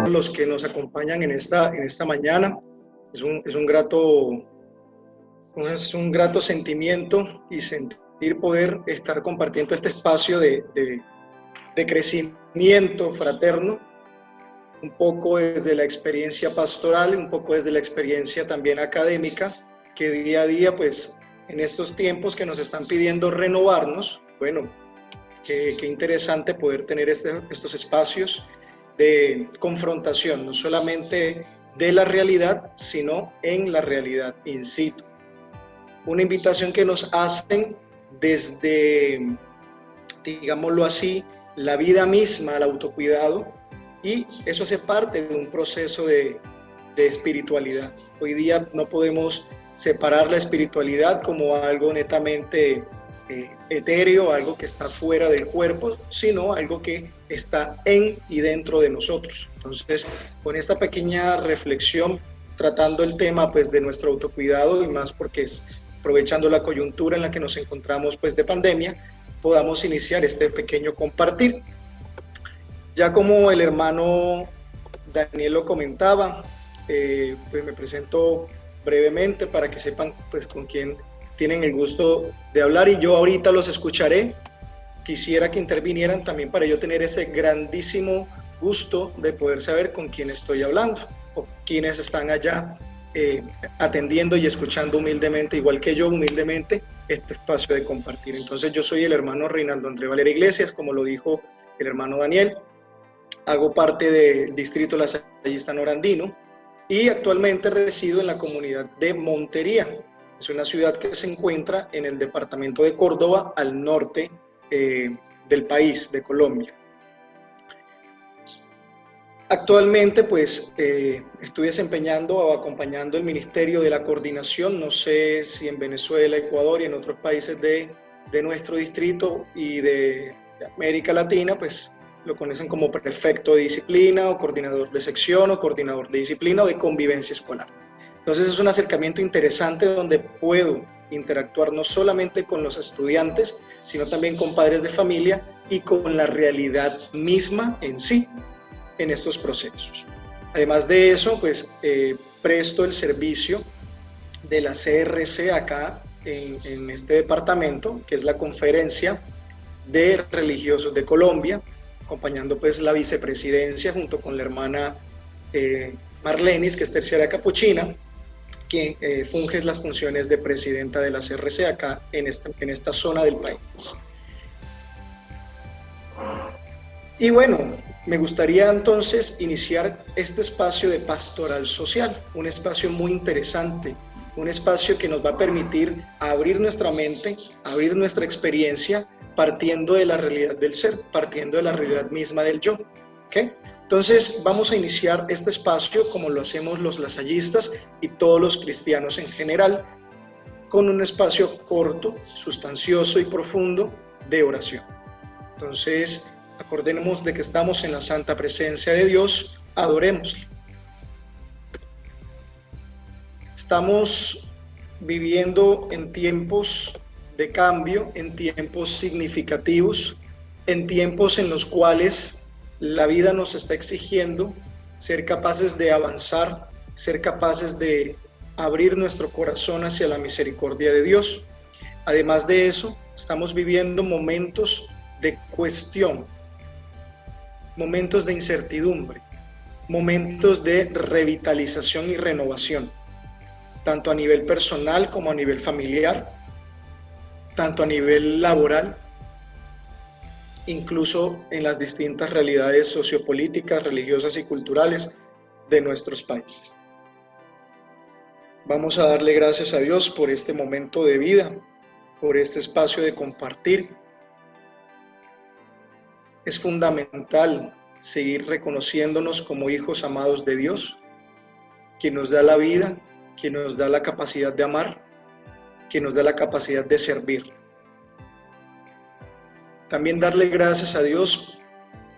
los que nos acompañan en esta mañana. Es un grato sentimiento y sentir poder estar compartiendo este espacio de crecimiento fraterno, un poco desde la experiencia pastoral, un poco desde la experiencia también académica, que día a día, pues, en estos tiempos que nos están pidiendo renovarnos, bueno, qué interesante poder tener estos espacios de confrontación, no solamente de la realidad, sino en la realidad in situ. Una invitación que nos hacen desde, digámoslo así, la vida misma, al autocuidado, y eso hace parte de un proceso de espiritualidad. Hoy día no podemos separar la espiritualidad como algo netamente etéreo, algo que está fuera del cuerpo, sino algo que está en y dentro de nosotros. Entonces, con esta pequeña reflexión, tratando el tema pues de nuestro autocuidado, y más porque es aprovechando la coyuntura en la que nos encontramos pues de pandemia, podamos iniciar este pequeño compartir. Ya como el hermano Daniel lo comentaba, pues me presento brevemente para que sepan pues con quién tienen el gusto de hablar, y yo ahorita los escucharé. Quisiera que intervinieran también para yo tener ese grandísimo gusto de poder saber con quién estoy hablando o quiénes están allá atendiendo y escuchando humildemente, igual que yo humildemente, este espacio de compartir. Entonces, yo soy el hermano Reinaldo André Valera Iglesias, como lo dijo el hermano Daniel. Hago parte del distrito lasallista norandino y actualmente resido en la comunidad de Montería. Es una ciudad que se encuentra en el departamento de Córdoba, al norte del país, de Colombia. Actualmente, pues, estoy desempeñando o acompañando el Ministerio de la Coordinación, no sé si en Venezuela, Ecuador y en otros países de nuestro distrito y de América Latina, pues, lo conocen como prefecto de disciplina o coordinador de sección o coordinador de disciplina o de convivencia escolar. Entonces es un acercamiento interesante donde puedo interactuar no solamente con los estudiantes, sino también con padres de familia y con la realidad misma en sí en estos procesos. Además de eso, pues presto el servicio de la CRC acá en este departamento, que es la Conferencia de Religiosos de Colombia, acompañando pues la vicepresidencia junto con la hermana Marlenis, que es terciaria capuchina, quien funge las funciones de presidenta de la CRC acá en esta zona del país. Y bueno, me gustaría entonces iniciar este espacio de pastoral social, un espacio muy interesante, un espacio que nos va a permitir abrir nuestra mente, abrir nuestra experiencia, partiendo de la realidad del ser, partiendo de la realidad misma del yo. ¿Okay? Entonces vamos a iniciar este espacio como lo hacemos los lasallistas y todos los cristianos en general, con un espacio corto, sustancioso y profundo de oración. Entonces, acordémonos de que estamos en la santa presencia de Dios, adorémosle. Estamos viviendo en tiempos de cambio, en tiempos significativos, en tiempos en los cuales la vida nos está exigiendo ser capaces de avanzar, ser capaces de abrir nuestro corazón hacia la misericordia de Dios. Además de eso, estamos viviendo momentos de cuestión, momentos de incertidumbre, momentos de revitalización y renovación, tanto a nivel personal como a nivel familiar, tanto a nivel laboral, incluso en las distintas realidades sociopolíticas, religiosas y culturales de nuestros países. Vamos a darle gracias a Dios por este momento de vida, por este espacio de compartir. Es fundamental seguir reconociéndonos como hijos amados de Dios, quien nos da la vida, quien nos da la capacidad de amar, quien nos da la capacidad de servir. También darle gracias a Dios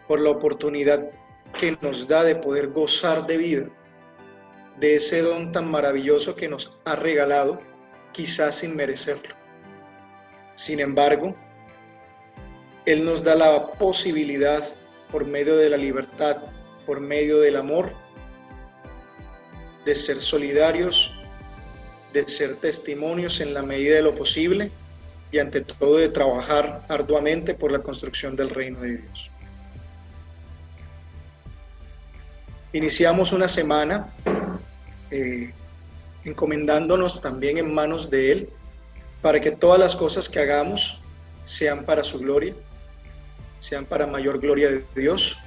por la oportunidad que nos da de poder gozar de vida, de ese don tan maravilloso que nos ha regalado, quizás sin merecerlo. Sin embargo, Él nos da la posibilidad, por medio de la libertad, por medio del amor, de ser solidarios, de ser testimonios en la medida de lo posible y ante todo de trabajar arduamente por la construcción del reino de Dios. Iniciamos una semana encomendándonos también en manos de Él para que todas las cosas que hagamos sean para su gloria, sean para mayor gloria de Dios,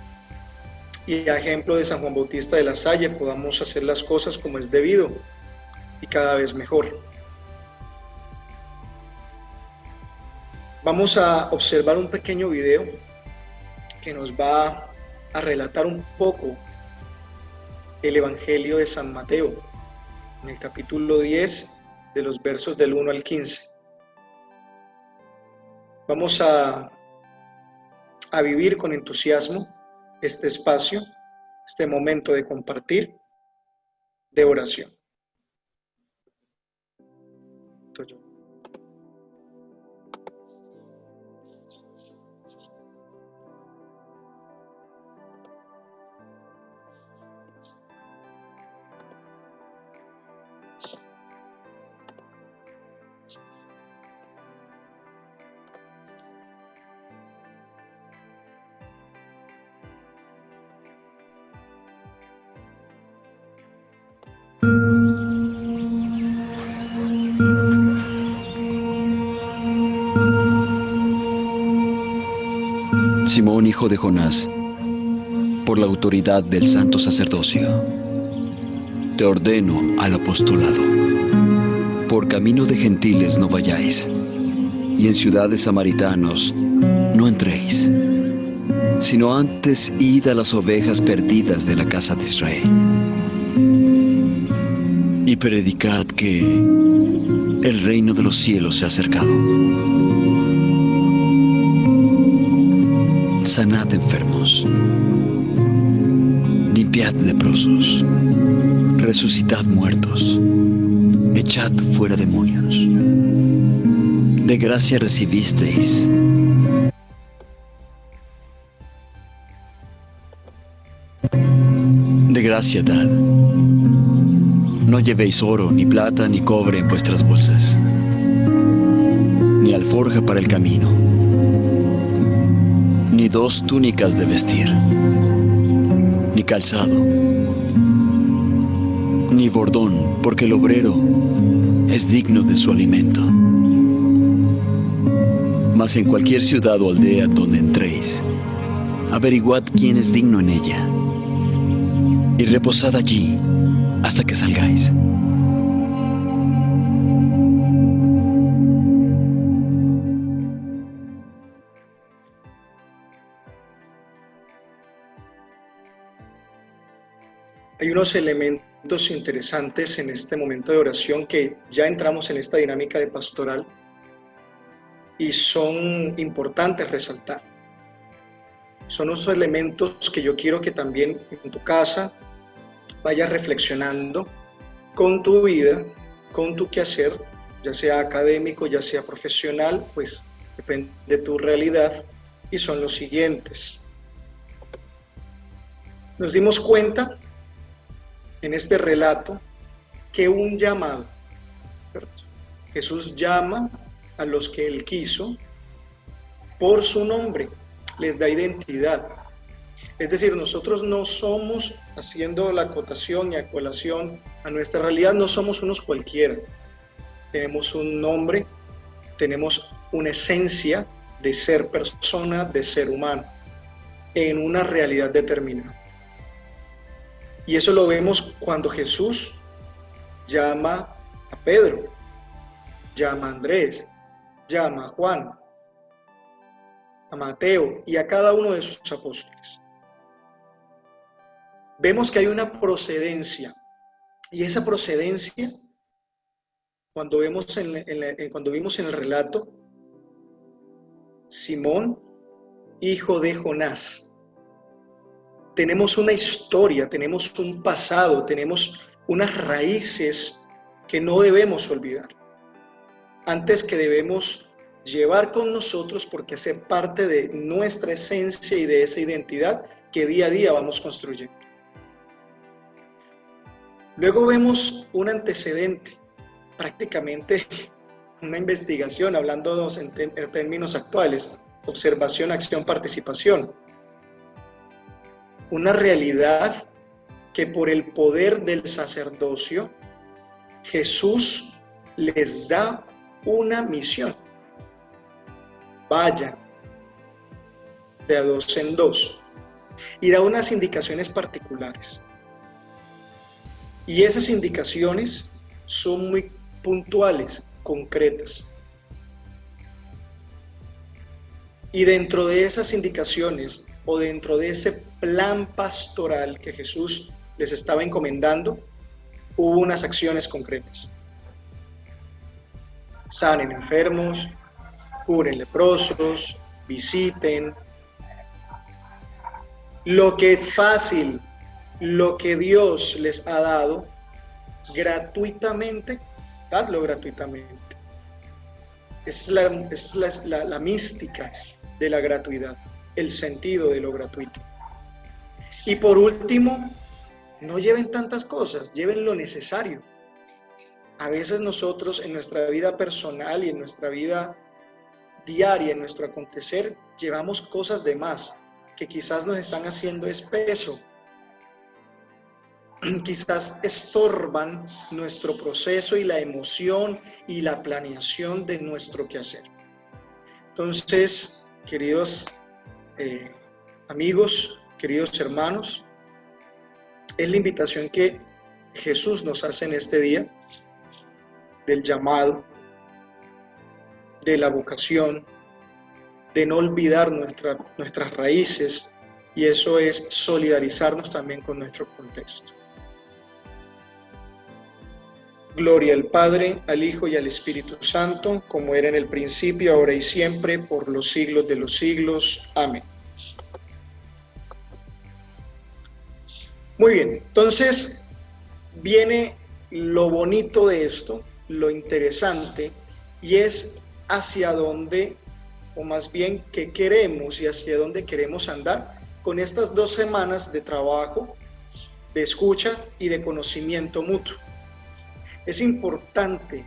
y a ejemplo de San Juan Bautista de la Salle podamos hacer las cosas como es debido y cada vez mejor. Vamos a observar un pequeño video que nos va a relatar un poco el Evangelio de San Mateo, en el capítulo 10, de los versos del 1 al 15. Vamos a vivir con entusiasmo este espacio, este momento de compartir, de oración. Simón, hijo de Jonás, por la autoridad del santo sacerdocio, te ordeno al apostolado. Por camino de gentiles no vayáis, y en ciudades samaritanos no entréis, sino antes id a las ovejas perdidas de la casa de Israel. Y predicad que el reino de los cielos se ha acercado. Sanad enfermos, limpiad leprosos, resucitad muertos, echad fuera demonios. De gracia recibisteis, de gracia dad. No llevéis oro, ni plata, ni cobre en vuestras bolsas, ni alforja para el camino, ni 2 túnicas de vestir, ni calzado, ni bordón, porque el obrero es digno de su alimento. Mas en cualquier ciudad o aldea donde entréis, averiguad quién es digno en ella, y reposad allí hasta que salgáis. Hay unos elementos interesantes en este momento de oración que ya entramos en esta dinámica de pastoral y son importantes resaltar. Son esos elementos que yo quiero que también en tu casa vayas reflexionando con tu vida, con tu quehacer, ya sea académico, ya sea profesional, pues depende de tu realidad, y son los siguientes. Nos dimos cuenta en este relato que un llamado, ¿cierto? Jesús llama a los que Él quiso por su nombre, les da identidad. Es decir, nosotros no somos, haciendo la acotación y acolación a nuestra realidad, no somos unos cualquiera. Tenemos un nombre, tenemos una esencia de ser persona, de ser humano, en una realidad determinada. Y eso lo vemos cuando Jesús llama a Pedro, llama a Andrés, llama a Juan, a Mateo y a cada uno de sus apóstoles. Vemos que hay una procedencia, y esa procedencia, cuando vimos en el relato, Simón, hijo de Jonás. Tenemos una historia, tenemos un pasado, tenemos unas raíces que no debemos olvidar. Antes que debemos llevar con nosotros porque hace parte de nuestra esencia y de esa identidad que día a día vamos construyendo. Luego vemos un antecedente, prácticamente una investigación, hablando en términos actuales, observación, acción, participación. Una realidad que por el poder del sacerdocio, Jesús les da una misión. Vayan de a dos en dos y da unas indicaciones particulares. Y esas indicaciones son muy puntuales, concretas. Y dentro de esas indicaciones o dentro de ese plan pastoral que Jesús les estaba encomendando, hubo unas acciones concretas. Sanen enfermos, curen leprosos, visiten. Lo que es fácil, lo que Dios les ha dado gratuitamente, dadlo gratuitamente. Esa es la mística de la gratuidad, el sentido de lo gratuito. Y por último, no lleven tantas cosas, lleven lo necesario. A veces nosotros en nuestra vida personal y en nuestra vida diaria, en nuestro acontecer, llevamos cosas de más que quizás nos están haciendo espeso, quizás estorban nuestro proceso y la emoción y la planeación de nuestro quehacer. Entonces, queridos amigos, queridos hermanos, es la invitación que Jesús nos hace en este día, del llamado, de la vocación, de no olvidar nuestras raíces, y eso es solidarizarnos también con nuestro contexto. Gloria al Padre, al Hijo y al Espíritu Santo, como era en el principio, ahora y siempre, por los siglos de los siglos. Amén. Muy bien, entonces viene lo bonito de esto, lo interesante, y es hacia dónde, o más bien qué queremos y hacia dónde queremos andar con estas 2 semanas de trabajo, de escucha y de conocimiento mutuo. Es importante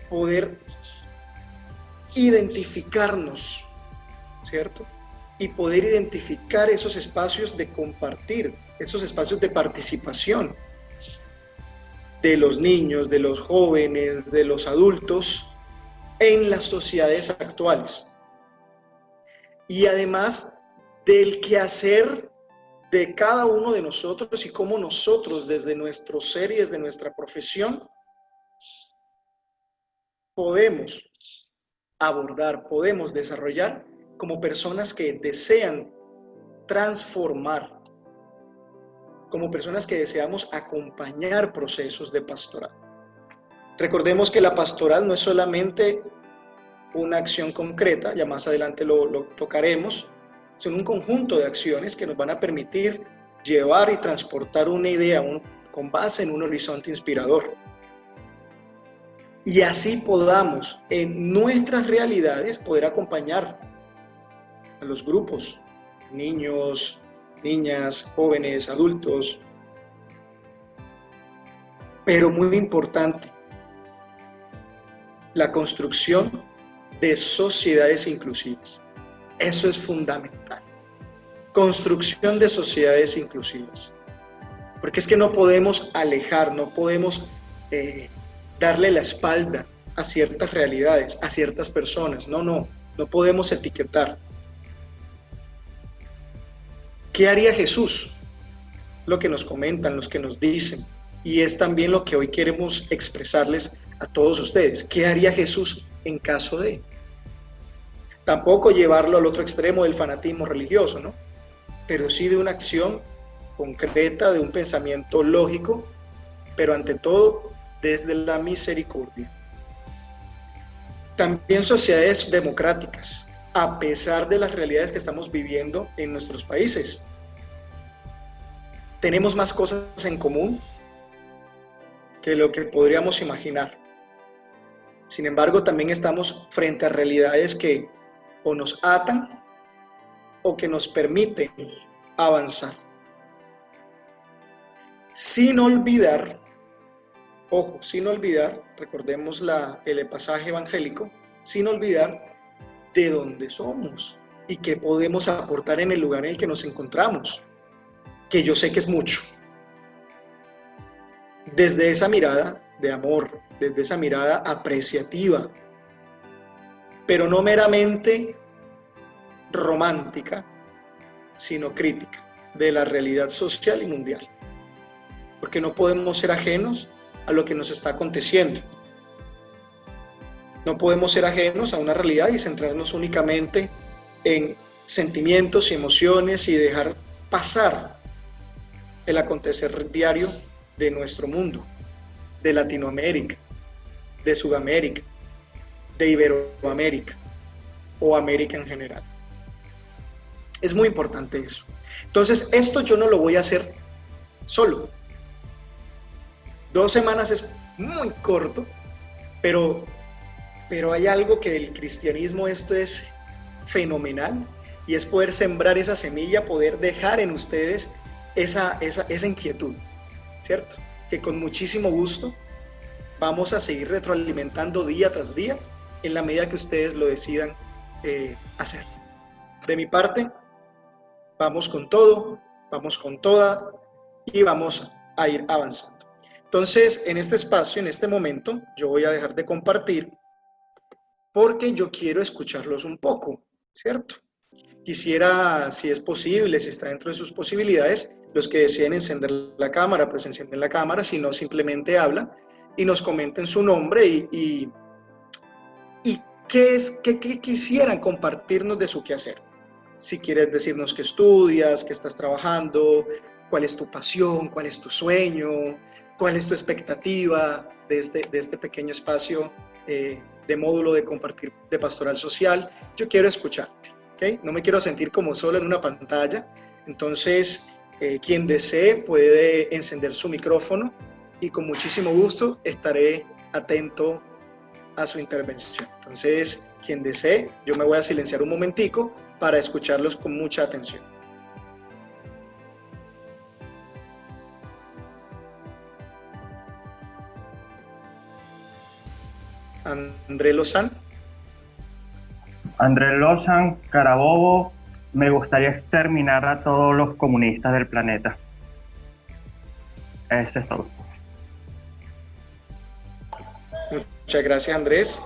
poder identificarnos, ¿cierto? Y poder identificar esos espacios de compartir, esos espacios de participación de los niños, de los jóvenes, de los adultos en las sociedades actuales. Y además del quehacer de cada uno de nosotros y cómo nosotros desde nuestro ser y desde nuestra profesión podemos abordar, podemos desarrollar como personas que desean transformar, como personas que deseamos acompañar procesos de pastoral. Recordemos que la pastoral no es solamente una acción concreta, ya más adelante lo tocaremos, son un conjunto de acciones que nos van a permitir llevar y transportar una idea con base en un horizonte inspirador. Y así podamos, en nuestras realidades, poder acompañar a los grupos, niños, niñas, jóvenes, adultos. Pero muy importante, la construcción de sociedades inclusivas. Eso es fundamental. Construcción de sociedades inclusivas. Porque es que no podemos alejar, no podemos darle la espalda a ciertas realidades, a ciertas personas. No podemos etiquetar. ¿Qué haría Jesús? Lo que nos comentan, los que nos dicen. Y es también lo que hoy queremos expresarles a todos ustedes. ¿Qué haría Jesús en caso de? Tampoco llevarlo al otro extremo del fanatismo religioso, ¿no? Pero sí de una acción concreta, de un pensamiento lógico, pero ante todo desde la misericordia. También sociedades democráticas, a pesar de las realidades que estamos viviendo en nuestros países. Tenemos más cosas en común que lo que podríamos imaginar. Sin embargo, también estamos frente a realidades que o nos atan o que nos permiten avanzar. Sin olvidar, ojo, sin olvidar, recordemos el pasaje evangélico, sin olvidar de dónde somos y qué podemos aportar en el lugar en el que nos encontramos, que yo sé que es mucho. Desde esa mirada de amor, desde esa mirada apreciativa, pero no meramente romántica, sino crítica de la realidad social y mundial, porque no podemos ser ajenos a lo que nos está aconteciendo. No podemos ser ajenos a una realidad y centrarnos únicamente en sentimientos y emociones y dejar pasar el acontecer diario de nuestro mundo, de Latinoamérica, de Sudamérica, de Iberoamérica o América en general. Es muy importante eso. Entonces, esto yo no lo voy a hacer solo. 2 semanas es muy corto, pero hay algo que del cristianismo esto es fenomenal, y es poder sembrar esa semilla, poder dejar en ustedes esa inquietud, ¿cierto? Que con muchísimo gusto vamos a seguir retroalimentando día tras día en la medida que ustedes lo decidan hacer. De mi parte, vamos con todo, vamos con toda y vamos a ir avanzando. Entonces, en este espacio, en este momento, yo voy a dejar de compartir porque yo quiero escucharlos un poco, ¿cierto? Quisiera, si es posible, si está dentro de sus posibilidades, los que deseen encender la cámara, pues encienden la cámara, si no, simplemente hablan y nos comenten su nombre y qué quisieran compartirnos de su quehacer. Si quieres decirnos qué estudias, qué estás trabajando, cuál es tu pasión, cuál es tu sueño, cuál es tu expectativa de este pequeño espacio de módulo de compartir de pastoral social. Yo quiero escucharte, ¿ok? No me quiero sentir como solo en una pantalla. Entonces, quien desee puede encender su micrófono y con muchísimo gusto estaré atento a su intervención. Entonces, quien desee, yo me voy a silenciar un momentico para escucharlos con mucha atención. André Lozán. André Lozán, Carabobo, me gustaría exterminar a todos los comunistas del planeta. Ese es todo. Muchas gracias, Andrés.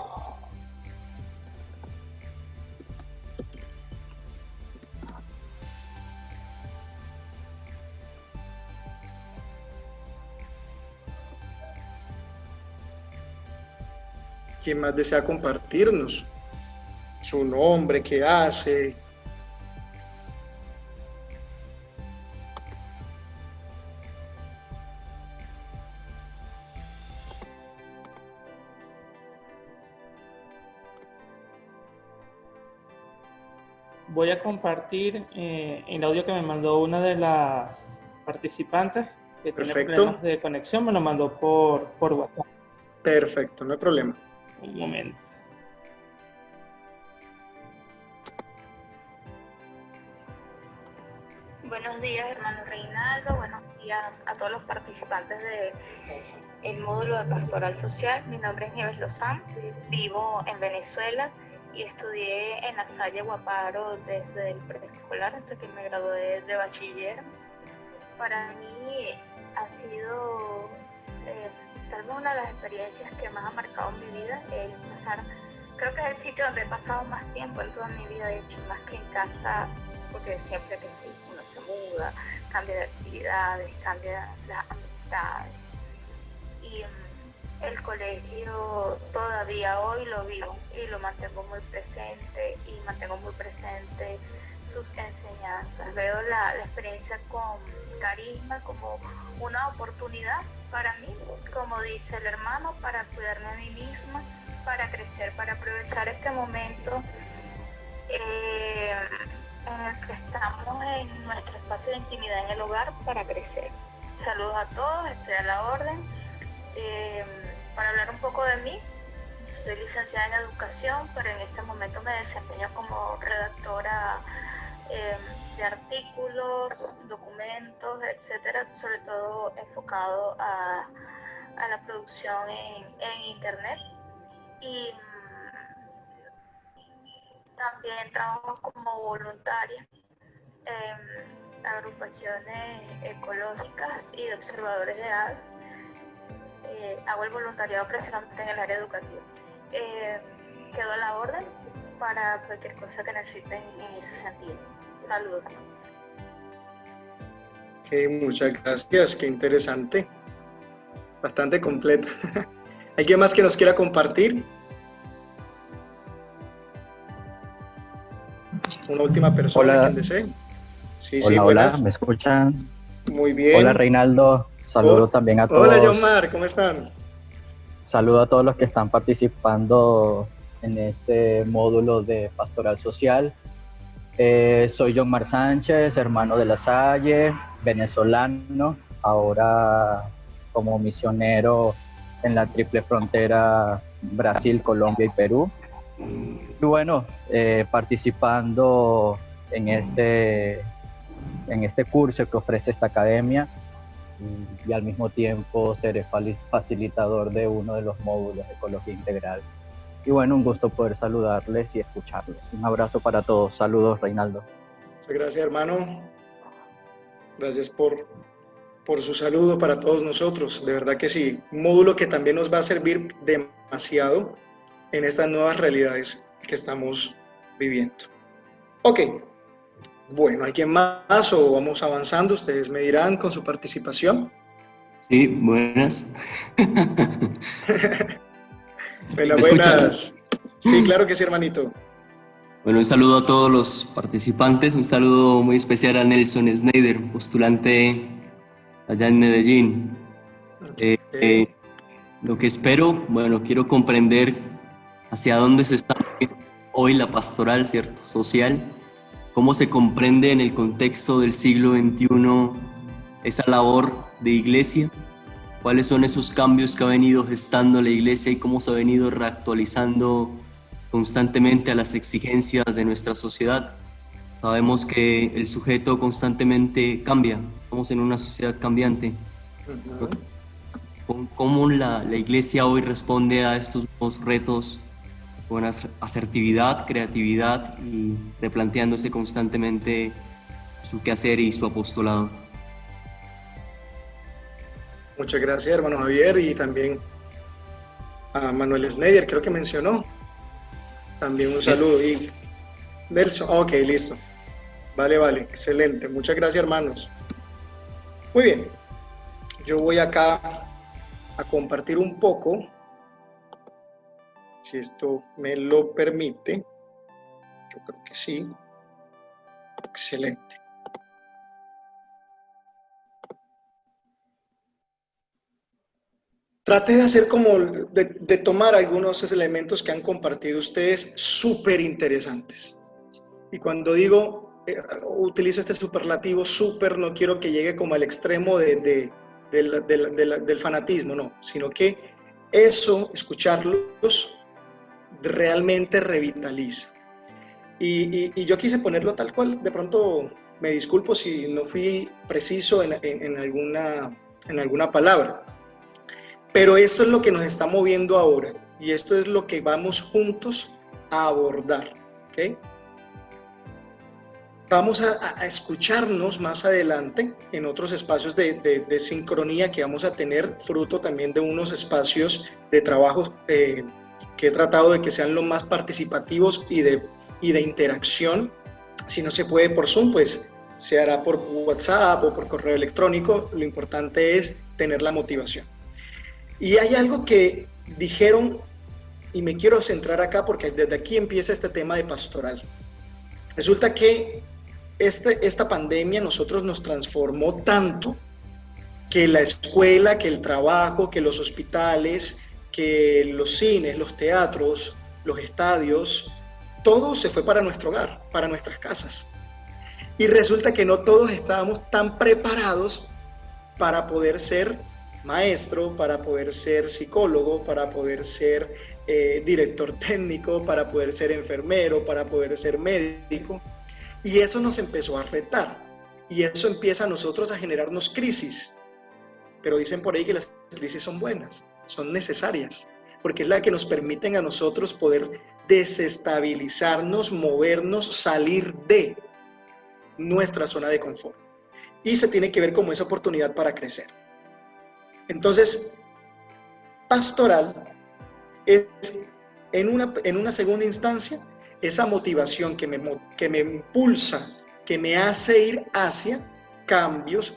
¿Quién más desea compartirnos? Su nombre, qué hace. Voy a compartir el audio que me mandó una de las participantes que tiene problemas de conexión, me lo mandó por WhatsApp. Perfecto, no hay problema. Un momento. Buenos días, hermano Reinaldo. Buenos días a todos los participantes del módulo de pastoral social. Mi nombre es Nieves Lozán, vivo en Venezuela y estudié en La Salle Guaparo desde el preescolar hasta que me gradué de bachiller. Para mí ha sido tal vez una de las experiencias que más ha marcado mi vida, el pasar, creo que es el sitio donde he pasado más tiempo en toda mi vida, de hecho, más que en casa, porque siempre que sí, uno se muda, cambia de actividades, cambia las amistades. Y el colegio todavía hoy lo vivo y lo mantengo muy presente y mantengo muy presente sus enseñanzas. Veo la experiencia con carisma como una oportunidad para mí, como dice el hermano, para cuidarme a mí misma, para crecer, para aprovechar este momento en el que estamos en nuestro espacio de intimidad en el hogar para crecer. Saludos a todos, estoy a la orden. Para hablar un poco de mí, yo soy licenciada en educación, pero en este momento me desempeño como redactora de artículos, documentos, etcétera, sobre todo enfocado a la producción en internet. Y también trabajo como voluntaria en agrupaciones ecológicas y de observadores de aves. Hago el voluntariado precisamente en el área educativa. Quedo a la orden para cualquier cosa que necesiten en ese sentido. Saludos. Muchas gracias, qué interesante. Bastante completa. ¿Alguien más que nos quiera compartir? Una última persona, hola. quien desee. Sí, Hola, buenas. hola, ¿me escuchan? Muy bien. Hola, Reinaldo. Saludo también a todos. Hola, Yomar, ¿cómo están? Saludo a todos los que están participando en este módulo de Pastoral Social. Soy Yomar Sánchez, hermano de La Salle, venezolano, ahora como misionero en la triple frontera Brasil, Colombia y Perú. Y bueno, participando en este curso que ofrece esta academia y al mismo tiempo seré facilitador de uno de los módulos de Ecología Integral. Y bueno, un gusto poder saludarles y escucharles. Un abrazo para todos. Saludos, Reinaldo. Muchas gracias, hermano. Gracias por su saludo para todos nosotros. De verdad que sí, un módulo que también nos va a servir demasiado en estas nuevas realidades que estamos viviendo. Ok, bueno, ¿alguien más o vamos avanzando? Ustedes me dirán con su participación. Sí, buenas. Buenas. Sí, claro que sí, hermanito. Bueno, un saludo a todos los participantes, un saludo muy especial a Nelson Snyder, postulante allá en Medellín. Lo que espero, bueno, quiero comprender hacia dónde se está hoy la pastoral, ¿cierto? Social, cómo se comprende en el contexto del siglo XXI esa labor de iglesia, cuáles son esos cambios que ha venido gestando la iglesia y cómo se ha venido reactualizando constantemente a las exigencias de nuestra sociedad. Sabemos que el sujeto constantemente cambia, estamos en una sociedad cambiante. ¿Cómo la iglesia hoy responde a estos nuevos retos con asertividad, creatividad y replanteándose constantemente su quehacer y su apostolado? Muchas gracias, hermano Javier, y también a Manuel Snyder, creo que mencionó. También un saludo. Y Nelson, ok, listo. Vale, excelente. Muchas gracias, hermanos. Muy bien. Yo voy acá a compartir un poco, si esto me lo permite. Yo creo que sí. Excelente. Traté de hacer como, de tomar algunos elementos que han compartido ustedes súper interesantes. Y cuando digo, utilizo este superlativo súper, no quiero que llegue como al extremo del fanatismo, no, sino que eso, escucharlos, realmente revitaliza. Y yo quise ponerlo tal cual, de pronto me disculpo si no fui preciso en alguna palabra. Pero esto es lo que nos está moviendo ahora y esto es lo que vamos juntos a abordar, ¿ok? Vamos a escucharnos más adelante en otros espacios de sincronía que vamos a tener, fruto también de unos espacios de trabajo que he tratado de que sean lo más participativos y de interacción. Si no se puede por Zoom, pues se hará por WhatsApp o por correo electrónico. Lo importante es tener la motivación. Y hay algo que dijeron, y me quiero centrar acá porque desde aquí empieza este tema de pastoral. Resulta que esta pandemia nosotros nos transformó tanto que la escuela, que el trabajo, que los hospitales, que los cines, los teatros, los estadios, todo se fue para nuestro hogar, para nuestras casas. Y resulta que no todos estábamos tan preparados para poder ser maestro, para poder ser psicólogo, para poder ser director técnico, para poder ser enfermero, para poder ser médico. Y eso nos empezó a retar. Y eso empieza a nosotros a generarnos crisis. Pero dicen por ahí que las crisis son buenas, son necesarias, porque es la que nos permiten a nosotros poder desestabilizarnos, movernos, salir de nuestra zona de confort. Y se tiene que ver como esa oportunidad para crecer. Entonces, pastoral es, en una segunda instancia, esa motivación que me impulsa, que me hace ir hacia cambios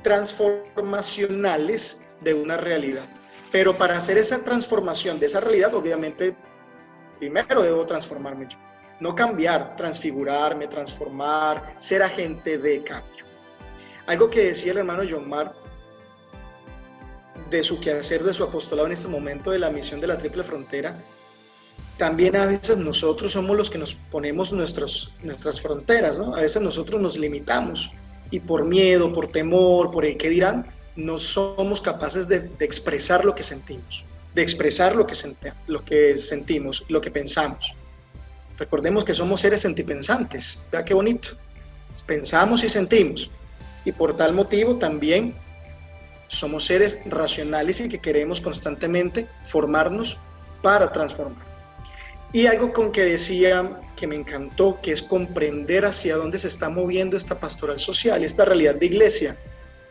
transformacionales de una realidad. Pero para hacer esa transformación de esa realidad, obviamente, primero debo transformarme yo. No cambiar, transfigurarme, transformar, ser agente de cambio. Algo que decía el hermano John Mark de su quehacer, de su apostolado en este momento de la misión de la Triple Frontera, también a veces nosotros somos los que nos ponemos nuestras fronteras, ¿no? A veces nosotros nos limitamos y por miedo, por temor, por el qué dirán, no somos capaces de expresar lo que sentimos, de expresar lo que sentimos, lo que pensamos. Recordemos que somos seres sentipensantes, vea qué bonito, pensamos y sentimos, y por tal motivo también somos seres racionales y que queremos constantemente formarnos para transformar. Y algo con que decía que me encantó, que es comprender hacia dónde se está moviendo esta pastoral social, esta realidad de iglesia,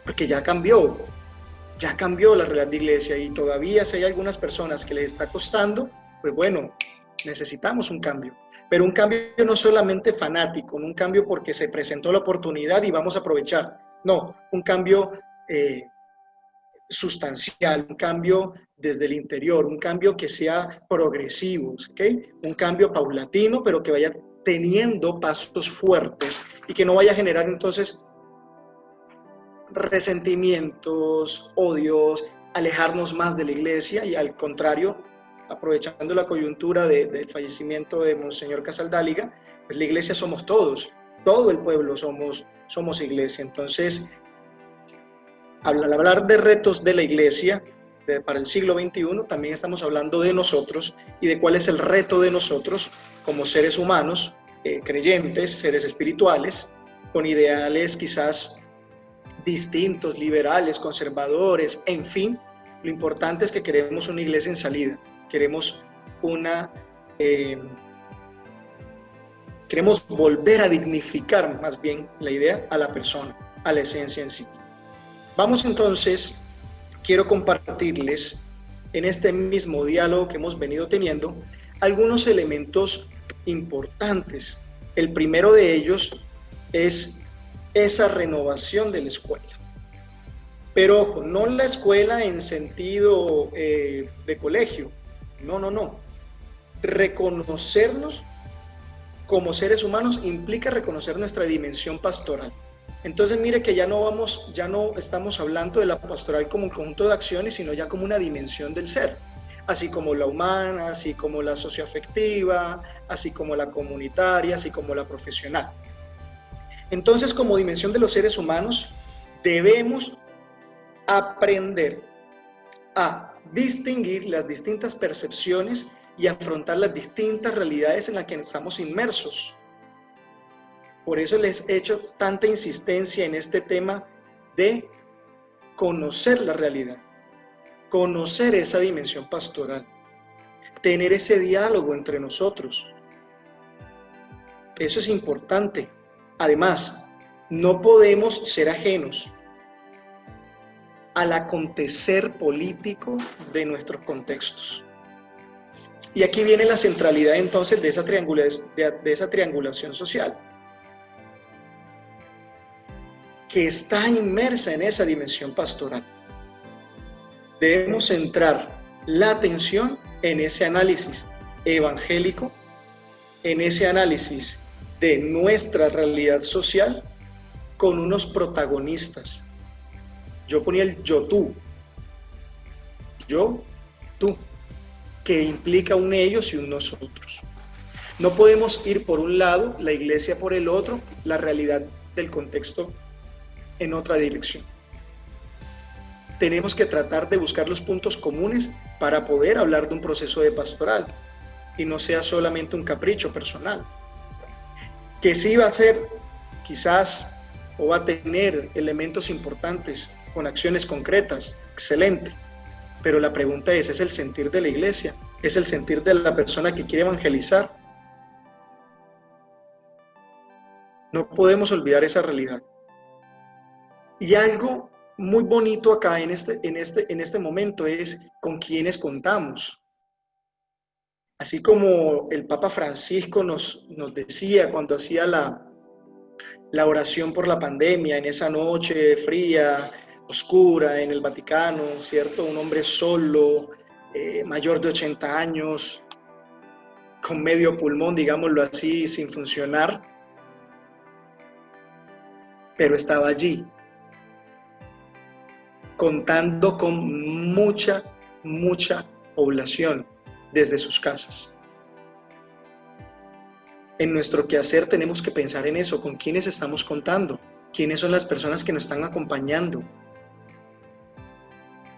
porque ya cambió la realidad de iglesia, y todavía si hay algunas personas que les está costando, pues bueno, necesitamos un cambio, pero un cambio no solamente fanático, no un cambio porque se presentó la oportunidad y vamos a aprovechar, no, un cambio sustancial, un cambio desde el interior, un cambio que sea progresivo, ¿okay? Un cambio paulatino, pero que vaya teniendo pasos fuertes y que no vaya a generar entonces resentimientos, odios, alejarnos más de la iglesia, y al contrario, aprovechando la coyuntura del fallecimiento de Monseñor Casaldáliga, pues la iglesia somos todos, todo el pueblo somos iglesia. Entonces, al hablar de retos de la iglesia para el siglo XXI, también estamos hablando de nosotros y de cuál es el reto de nosotros como seres humanos, creyentes, seres espirituales, con ideales quizás distintos, liberales, conservadores, en fin. Lo importante es que queremos una iglesia en salida, queremos volver a dignificar más bien la idea a la persona, a la esencia en sí. Vamos entonces, quiero compartirles en este mismo diálogo que hemos venido teniendo algunos elementos importantes. El primero de ellos es esa renovación de la escuela. Pero ojo, no la escuela en sentido de colegio, no. Reconocernos como seres humanos implica reconocer nuestra dimensión pastoral. Entonces mire que ya no estamos hablando de la pastoral como un conjunto de acciones, sino ya como una dimensión del ser, así como la humana, así como la socioafectiva, así como la comunitaria, así como la profesional. Entonces, como dimensión de los seres humanos, debemos aprender a distinguir las distintas percepciones y afrontar las distintas realidades en las que estamos inmersos. Por eso les he hecho tanta insistencia en este tema de conocer la realidad, conocer esa dimensión pastoral, tener ese diálogo entre nosotros. Eso es importante. Además, no podemos ser ajenos al acontecer político de nuestros contextos. Y aquí viene la centralidad entonces de esa triangulación social, que está inmersa en esa dimensión pastoral. Debemos centrar la atención en ese análisis evangélico, en ese análisis de nuestra realidad social con unos protagonistas. Yo ponía el yo-tú, que implica un ellos y un nosotros. No podemos ir por un lado, la iglesia por el otro, la realidad del contexto en otra dirección. Tenemos que tratar de buscar los puntos comunes para poder hablar de un proceso de pastoral y no sea solamente un capricho personal. que sí va a ser quizás o va a tener elementos importantes con acciones concretas, excelente, pero la pregunta ¿es el sentir de la iglesia? ¿Es el sentir de la persona que quiere evangelizar? No podemos olvidar esa realidad. Y algo muy bonito acá en este momento es con quienes contamos. Así como el Papa Francisco nos decía cuando hacía la oración por la pandemia, en esa noche fría, oscura, en el Vaticano, ¿cierto? Un hombre solo, mayor de 80 años, con medio pulmón, digámoslo así, sin funcionar, pero estaba allí, contando con mucha población desde sus casas. En nuestro quehacer tenemos que pensar en eso, con quiénes estamos contando, quiénes son las personas que nos están acompañando.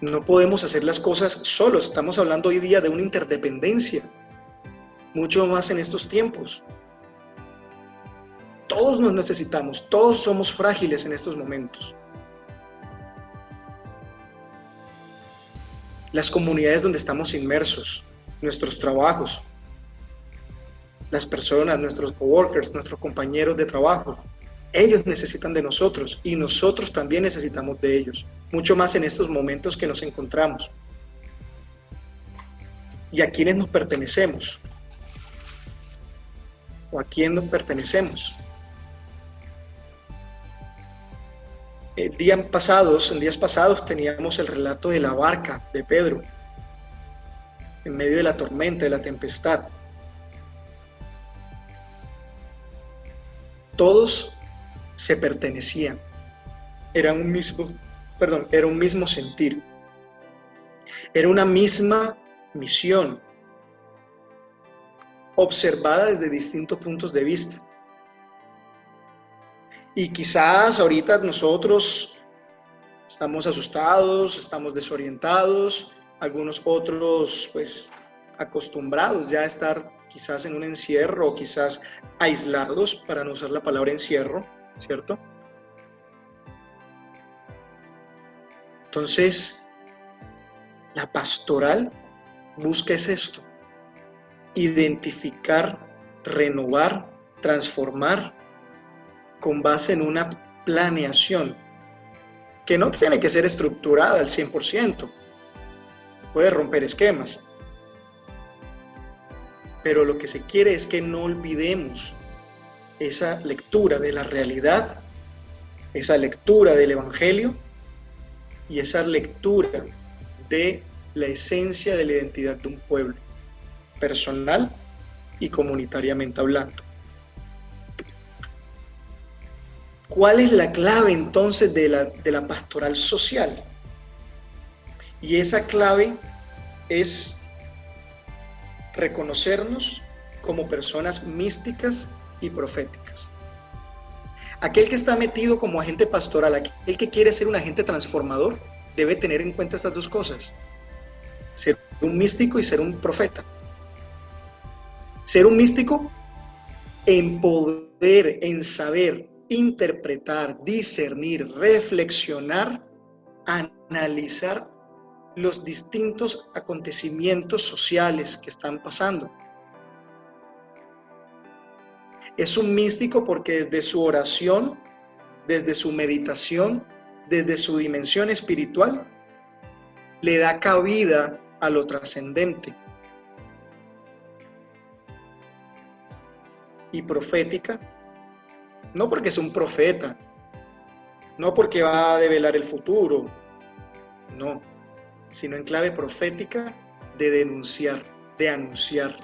No podemos hacer las cosas solos, estamos hablando hoy día de una interdependencia, mucho más en estos tiempos. Todos nos necesitamos, todos somos frágiles en estos momentos. Las comunidades donde estamos inmersos, nuestros trabajos, las personas, nuestros coworkers, nuestros compañeros de trabajo, ellos necesitan de nosotros y nosotros también necesitamos de ellos, mucho más en estos momentos que nos encontramos. ¿Y a quiénes nos pertenecemos? ¿O a quién nos pertenecemos? En días pasados teníamos el relato de la barca de Pedro, en medio de la tormenta, de la tempestad. Todos se pertenecían, era un mismo sentir, era una misma misión, observada desde distintos puntos de vista. Y quizás ahorita nosotros estamos asustados, estamos desorientados, algunos otros pues acostumbrados ya a estar quizás en un encierro o quizás aislados, para no usar la palabra encierro, ¿cierto? Entonces, la pastoral busca es esto: identificar, renovar, transformar con base en una planeación que no tiene que ser estructurada al 100%, puede romper esquemas, pero lo que se quiere es que no olvidemos esa lectura de la realidad, esa lectura del Evangelio y esa lectura de la esencia de la identidad de un pueblo, personal y comunitariamente hablando. ¿Cuál es la clave entonces de la pastoral social? Y esa clave es reconocernos como personas místicas y proféticas. Aquel que está metido como agente pastoral, aquel que quiere ser un agente transformador, debe tener en cuenta estas dos cosas: ser un místico y ser un profeta. Ser un místico en poder, en saber interpretar, discernir, reflexionar, analizar los distintos acontecimientos sociales que están pasando. Es un místico porque desde su oración, desde su meditación, desde su dimensión espiritual, le da cabida a lo trascendente. Y profética, no porque es un profeta, no porque va a develar el futuro, no, sino en clave profética de denunciar, de anunciar,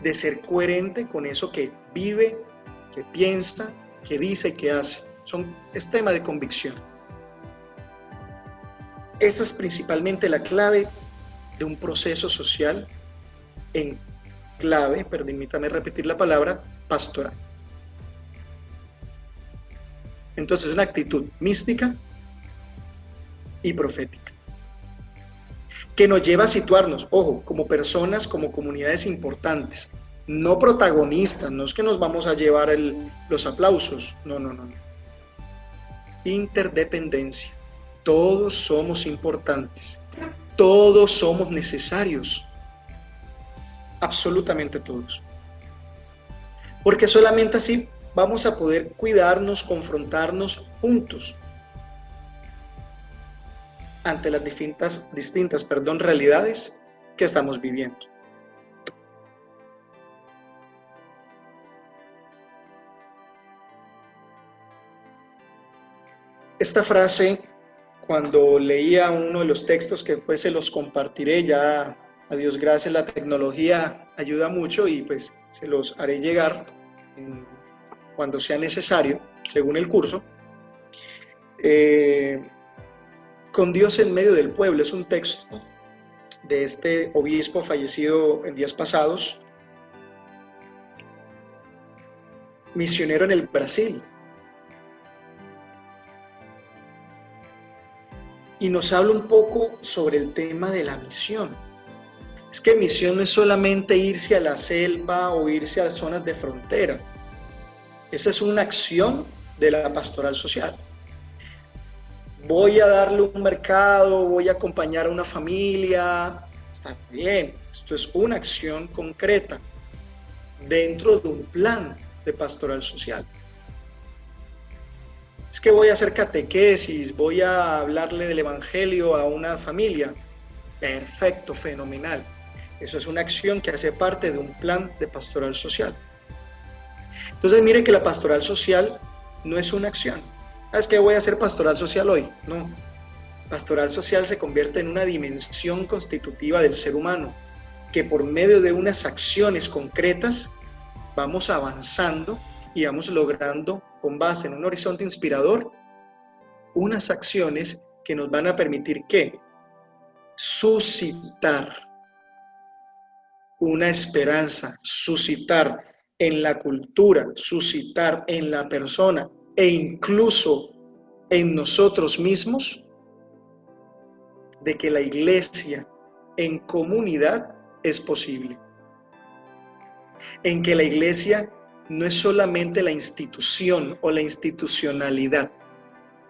de ser coherente con eso que vive, que piensa, que dice y que hace. Es tema de convicción. Esa es principalmente la clave de un proceso social en clave, permítame repetir la palabra, pastoral. Entonces, una actitud mística y profética, que nos lleva a situarnos, ojo, como personas, como comunidades importantes, no protagonistas, no es que nos vamos a llevar los aplausos, no. Interdependencia. Todos somos importantes, todos somos necesarios, absolutamente todos. Porque solamente así vamos a poder cuidarnos, confrontarnos juntos ante las distintas realidades que estamos viviendo. Esta frase, cuando leía uno de los textos que después se los compartiré, ya a Dios gracias la tecnología ayuda mucho y pues se los haré llegar cuando sea necesario, según el curso. Con Dios en medio del pueblo es un texto de este obispo fallecido en días pasados, misionero en el Brasil. Y nos habla un poco sobre el tema de la misión. Es que misión no es solamente irse a la selva o irse a zonas de frontera. Esa es una acción de la pastoral social. Voy a darle un mercado, voy a acompañar a una familia. Está bien, esto es una acción concreta dentro de un plan de pastoral social. Es que voy a hacer catequesis, voy a hablarle del evangelio a una familia. Perfecto, fenomenal. Eso es una acción que hace parte de un plan de pastoral social. Entonces mire que la pastoral social no es una acción. Es que voy a hacer pastoral social hoy. No. Pastoral social se convierte en una dimensión constitutiva del ser humano, que por medio de unas acciones concretas vamos avanzando y vamos logrando, con base en un horizonte inspirador, unas acciones que nos van a permitir ¿qué? Suscitar una esperanza, suscitar en la cultura, suscitar en la persona e incluso en nosotros mismos, de que la iglesia en comunidad es posible. En que la iglesia no es solamente la institución o la institucionalidad,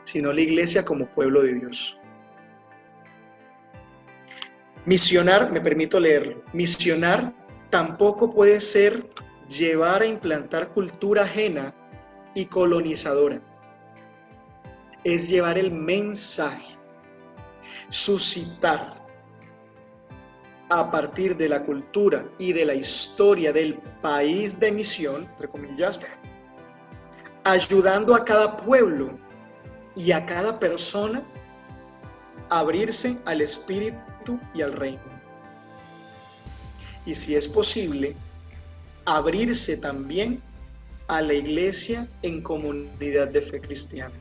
sino la iglesia como pueblo de Dios. Misionar, me permito leerlo, misionar tampoco puede ser llevar a implantar cultura ajena y colonizadora. Es llevar el mensaje, suscitar a partir de la cultura y de la historia del país de misión, entre comillas, ayudando a cada pueblo y a cada persona a abrirse al Espíritu y al Reino. Y si es posible, abrirse también a la iglesia en comunidad de fe cristiana.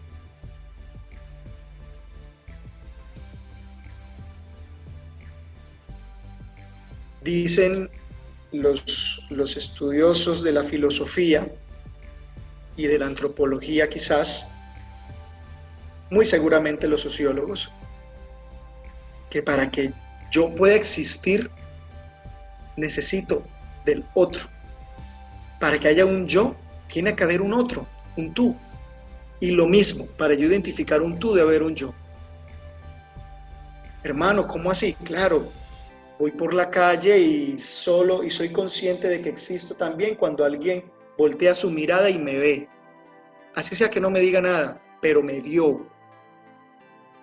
Dicen los estudiosos de la filosofía y de la antropología quizás, muy seguramente los sociólogos, que para que yo pueda existir necesito del otro. Para que haya un yo, tiene que haber un otro, un tú. Y lo mismo, para yo identificar un tú, debe haber un yo. Hermano, ¿cómo así? Claro, voy por la calle y soy consciente de que existo también cuando alguien voltea su mirada y me ve. Así sea que no me diga nada, pero me vio.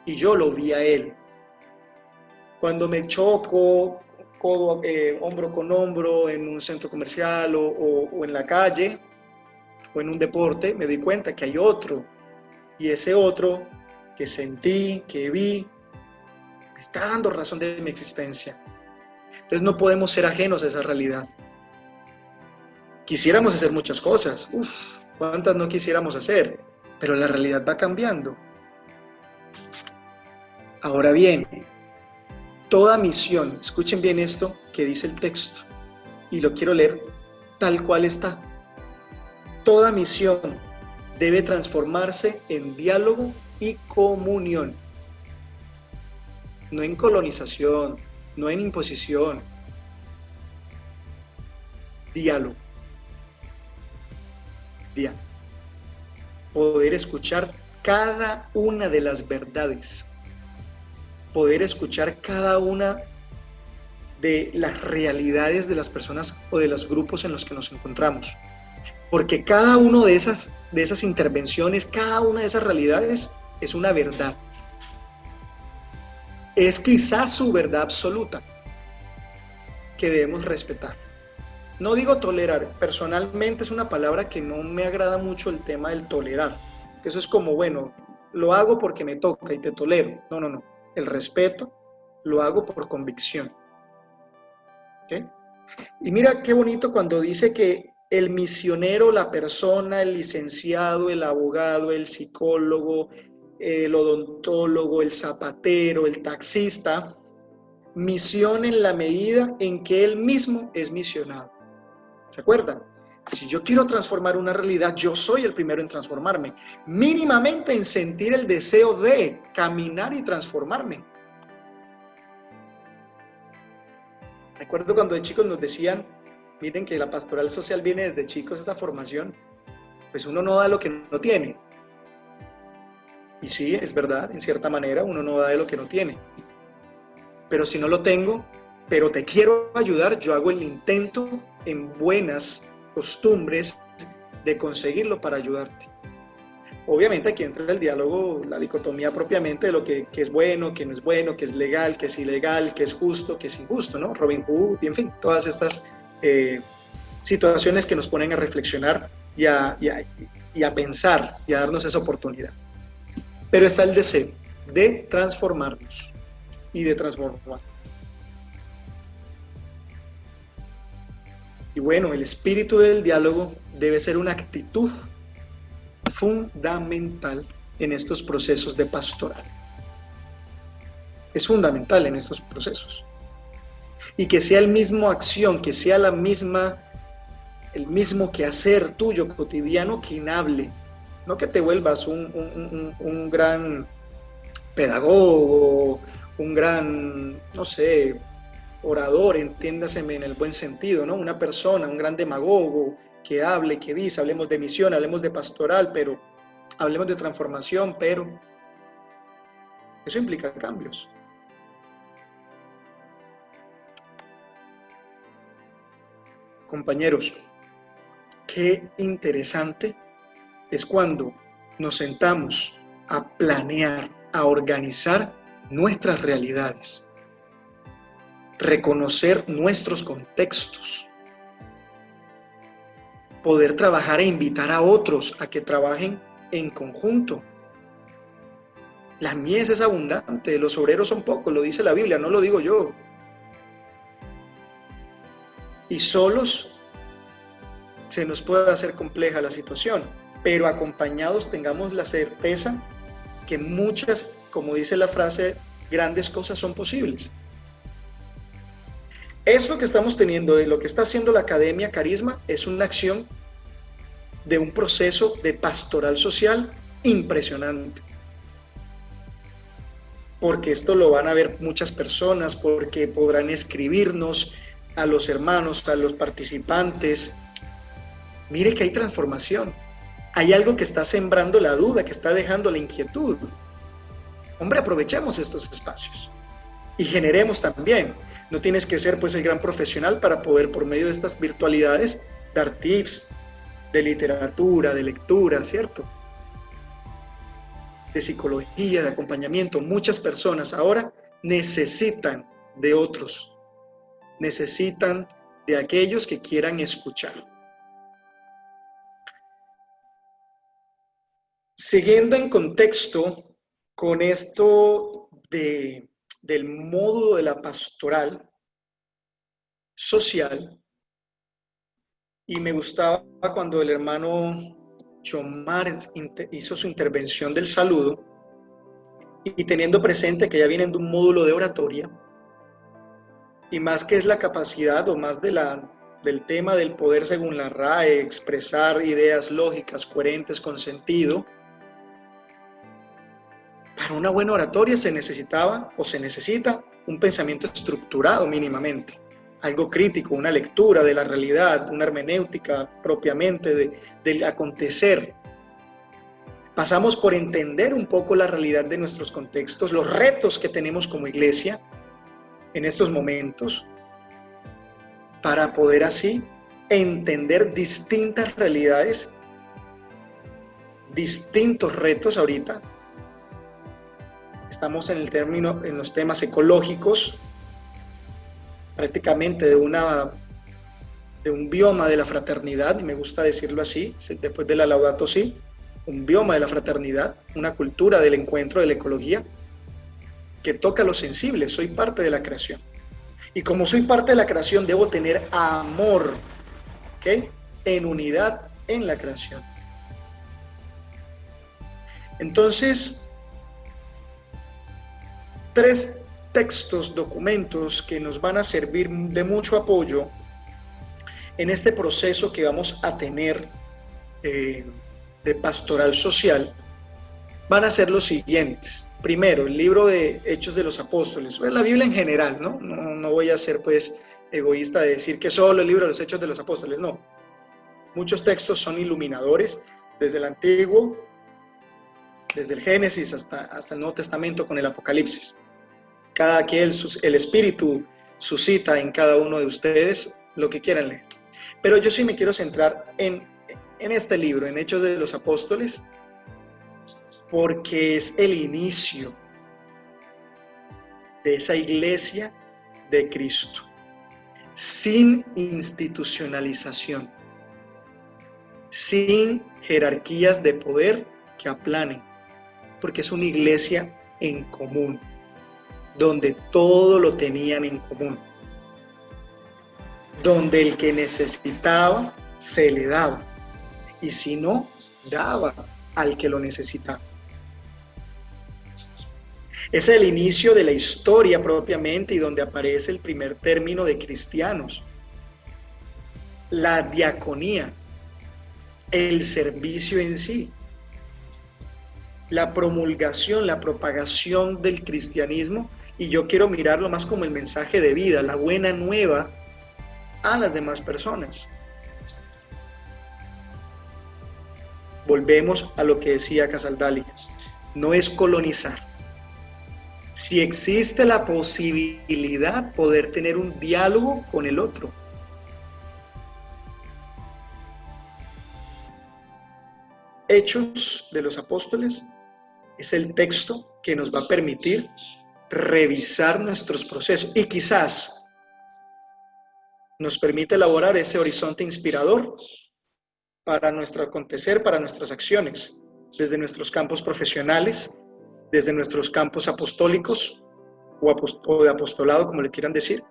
Y yo lo vi a él. Cuando me choco, hombro con hombro en un centro comercial o en la calle o en un deporte, me doy cuenta que hay otro. Y ese otro que sentí, que vi, me está dando razón de mi existencia. Entonces no podemos ser ajenos a esa realidad. Quisiéramos hacer muchas cosas. ¿Cuántas no quisiéramos hacer? Pero la realidad va cambiando. Ahora bien, toda misión, escuchen bien esto que dice el texto, y lo quiero leer tal cual está. Toda misión debe transformarse en diálogo y comunión. No en colonización, no en imposición. diálogo. Diálogo. Poder escuchar cada una de las verdades. Poder escuchar cada una de las realidades de las personas o de los grupos en los que nos encontramos. Porque cada una de esas intervenciones, cada una de esas realidades es una verdad. Es quizás su verdad absoluta que debemos respetar. No digo tolerar, personalmente es una palabra que no me agrada mucho el tema del tolerar. Eso es como, bueno, lo hago porque me toca y te tolero. No, no, no. El respeto lo hago por convicción. ¿Okay? Y mira qué bonito cuando dice que el misionero, la persona, el licenciado, el abogado, el psicólogo, el odontólogo, el zapatero, el taxista, misiona en la medida en que él mismo es misionado. ¿Se acuerdan? Si yo quiero transformar una realidad, yo soy el primero en transformarme, mínimamente en sentir el deseo de caminar y transformarme. Recuerdo cuando de chicos nos decían, miren que la pastoral social viene desde chicos, esta formación, pues uno no da lo que no tiene. Y sí, es verdad, en cierta manera uno no da de lo que no tiene. Pero si no lo tengo, pero te quiero ayudar, yo hago el intento en buenas costumbres de conseguirlo para ayudarte. Obviamente aquí entra el diálogo, la dicotomía propiamente de lo que es bueno, que no es bueno, que es legal, que es ilegal, que es justo, que es injusto, ¿no? Robin Hood, y en fin, todas estas situaciones que nos ponen a reflexionar y a pensar y a darnos esa oportunidad. Pero está el deseo de transformarnos y de transformar. Y bueno, el espíritu del diálogo debe ser una actitud fundamental en estos procesos de pastoral. Es fundamental en estos procesos. Y que sea el mismo acción, que sea el mismo quehacer tuyo cotidiano quien hable. No que te vuelvas un gran pedagogo, un gran, no sé, orador, entiéndaseme en el buen sentido, ¿no? Una persona, un gran demagogo que hable, que dice, hablemos de misión, hablemos de pastoral, pero hablemos de transformación, pero eso implica cambios. Compañeros, qué interesante es cuando nos sentamos a planear, a organizar nuestras realidades, reconocer nuestros contextos, poder trabajar e invitar a otros a que trabajen en conjunto. La mies es abundante, los obreros son pocos, lo dice la Biblia, no lo digo yo. Y solos se nos puede hacer compleja la situación, pero acompañados tengamos la certeza que muchas, como dice la frase, grandes cosas son posibles. Eso que estamos teniendo, de lo que está haciendo la Academia Carisma, es una acción de un proceso de pastoral social impresionante. Porque esto lo van a ver muchas personas, porque podrán escribirnos a los hermanos, a los participantes. Mire que hay transformación. Hay algo que está sembrando la duda, que está dejando la inquietud. Hombre, aprovechemos estos espacios y generemos también. No tienes que ser pues el gran profesional para poder por medio de estas virtualidades dar tips de literatura, de lectura, ¿cierto? De psicología, de acompañamiento. Muchas personas ahora necesitan de otros, necesitan de aquellos que quieran escuchar. Siguiendo en contexto con esto del módulo de la pastoral social, y me gustaba cuando el hermano Chomar hizo su intervención del saludo, y teniendo presente que ya vienen de un módulo de oratoria, y más que es la capacidad o más del tema del poder según la RAE, expresar ideas lógicas, coherentes, con sentido. Para una buena oratoria se necesitaba o se necesita un pensamiento estructurado mínimamente. algo crítico, una lectura de la realidad, una hermenéutica propiamente del acontecer. Pasamos por entender un poco la realidad de nuestros contextos, los retos que tenemos como iglesia en estos momentos, para poder así entender distintas realidades, distintos retos ahorita. Estamos en los temas ecológicos, prácticamente de un bioma de la fraternidad, y me gusta decirlo así, después de la Laudato Si, un bioma de la fraternidad, una cultura del encuentro de la ecología que toca lo sensible. Soy parte de la creación. Y como soy parte de la creación, debo tener amor, ¿ok? En unidad en la creación. Entonces, 3 textos, documentos que nos van a servir de mucho apoyo en este proceso que vamos a tener de pastoral social, van a ser los siguientes. Primero, el libro de Hechos de los Apóstoles, la Biblia en general, ¿no? No voy a ser pues egoísta de decir que solo el libro de los Hechos de los Apóstoles, no. Muchos textos son iluminadores, desde el Antiguo, desde el Génesis hasta el Nuevo Testamento con el Apocalipsis. Cada quien, el Espíritu suscita en cada uno de ustedes lo que quieran leer. Pero yo sí me quiero centrar en este libro, en Hechos de los Apóstoles, porque es el inicio de esa iglesia de Cristo, sin institucionalización, sin jerarquías de poder que aplanen, porque es una iglesia en común, donde todo lo tenían en común, donde el que necesitaba se le daba, y si no, daba al que lo necesitaba. Es el inicio de la historia propiamente y donde aparece el primer término de cristianos, la diaconía, el servicio en sí, la promulgación, la propagación del cristianismo, y yo quiero mirarlo más como el mensaje de vida, la buena nueva a las demás personas. Volvemos a lo que decía Casaldali, no es colonizar. Si existe la posibilidad poder tener un diálogo con el otro. Hechos de los Apóstoles es el texto que nos va a permitir revisar nuestros procesos y quizás nos permite elaborar ese horizonte inspirador para nuestro acontecer, para nuestras acciones, desde nuestros campos profesionales, desde nuestros campos apostólicos o de apostolado, como le quieran decir,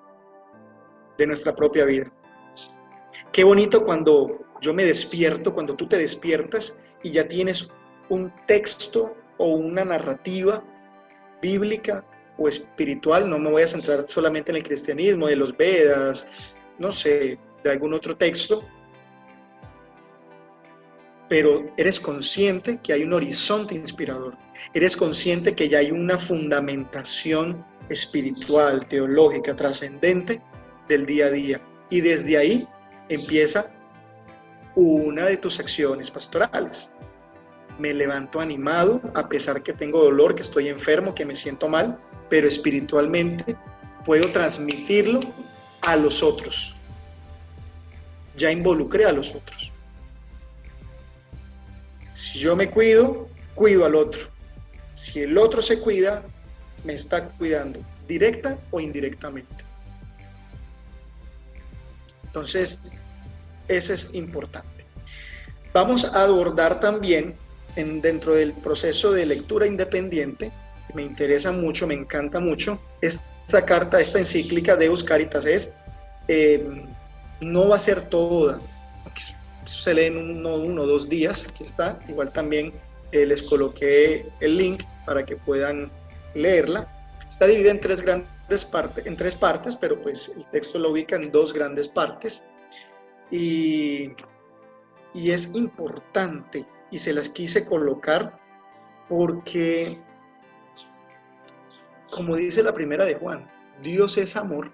de nuestra propia vida. Qué bonito cuando yo me despierto, cuando tú te despiertas y ya tienes un texto o una narrativa bíblica o espiritual. No me voy a centrar solamente en el cristianismo, de los Vedas, no sé, de algún otro texto, pero eres consciente que hay un horizonte inspirador, eres consciente que ya hay una fundamentación espiritual, teológica, trascendente del día a día, y desde ahí empieza una de tus acciones pastorales. Me levanto animado a pesar que tengo dolor, que estoy enfermo, que me siento mal, pero espiritualmente puedo transmitirlo a los otros. Ya involucré a los otros. Si yo me cuido, cuido al otro. Si el otro se cuida, me está cuidando, directa o indirectamente. Entonces, eso es importante. Vamos a abordar también, dentro del proceso de lectura independiente, me interesa mucho, me encanta mucho, esta carta, esta encíclica Deus Caritas Est, no va a ser toda, se lee en uno o 2 días, aquí está, igual también les coloqué el link para que puedan leerla. Está dividida en 3 partes, pero pues el texto lo ubica en 2 grandes partes, y es importante, y se las quise colocar porque, como dice la primera de Juan, Dios es amor,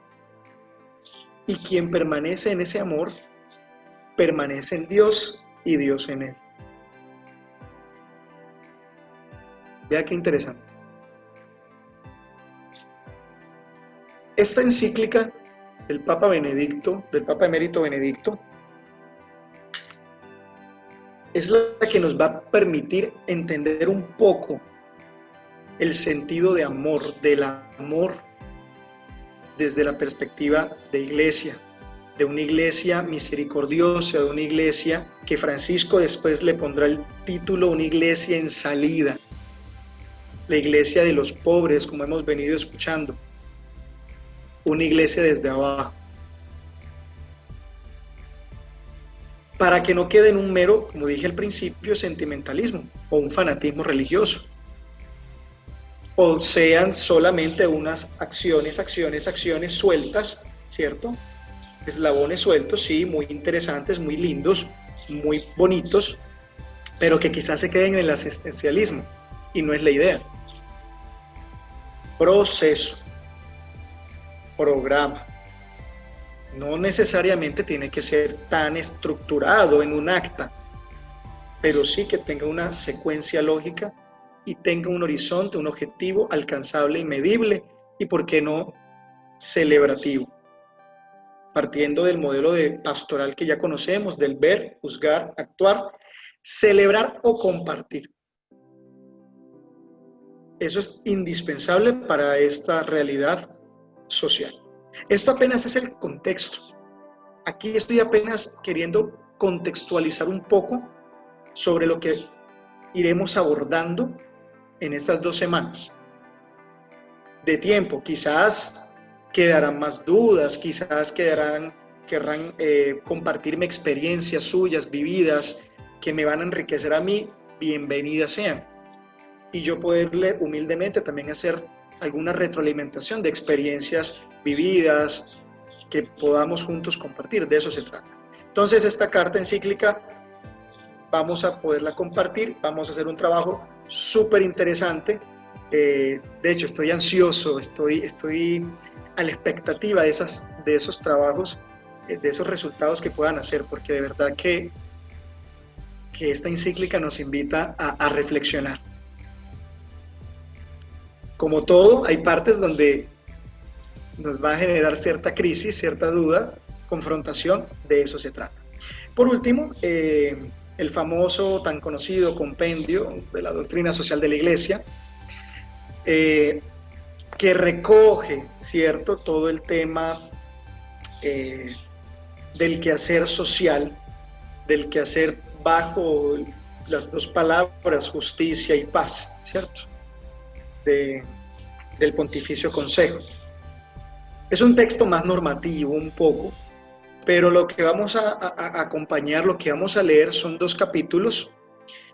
y quien permanece en ese amor, permanece en Dios y Dios en él. Vea qué interesante. Esta encíclica del Papa Benedicto, del Papa Emérito Benedicto, es la que nos va a permitir entender un poco el sentido de amor, del amor desde la perspectiva de iglesia, de una iglesia misericordiosa, de una iglesia que Francisco después le pondrá el título, una iglesia en salida, la iglesia de los pobres, como hemos venido escuchando, una iglesia desde abajo, para que no quede en un mero, como dije al principio, sentimentalismo o un fanatismo religioso, o sean solamente unas acciones sueltas, ¿cierto? Eslabones sueltos, sí, muy interesantes, muy lindos, muy bonitos, pero que quizás se queden en el asistencialismo, y no es la idea. Proceso, programa, no necesariamente tiene que ser tan estructurado en un acta, pero sí que tenga una secuencia lógica y tenga un horizonte, un objetivo alcanzable y medible, y por qué no celebrativo, partiendo del modelo de pastoral que ya conocemos, del ver, juzgar, actuar, celebrar o compartir. Eso es indispensable para esta realidad social. Esto apenas es el contexto. Aquí estoy apenas queriendo contextualizar un poco sobre lo que iremos abordando en estas 2 semanas de tiempo. Quizás quedarán más dudas, quizás querrán compartirme experiencias suyas, vividas, que me van a enriquecer a mí, bienvenidas sean. Y yo poderle humildemente también hacer alguna retroalimentación de experiencias vividas que podamos juntos compartir, de eso se trata. Entonces esta carta encíclica vamos a poderla compartir, vamos a hacer un trabajo súper interesante. De hecho, estoy ansioso, estoy a la expectativa de esos trabajos, de esos resultados que puedan hacer, porque de verdad que esta encíclica nos invita a reflexionar. Como todo, hay partes donde nos va a generar cierta crisis, cierta duda, confrontación, de eso se trata. Por último, el famoso, tan conocido compendio de la doctrina social de la Iglesia, que recoge, ¿cierto?, todo el tema del quehacer social, del quehacer bajo las 2 palabras, justicia y paz, ¿cierto?, del Pontificio Consejo. Es un texto más normativo un poco, pero lo que vamos a acompañar, lo que vamos a leer son 2 capítulos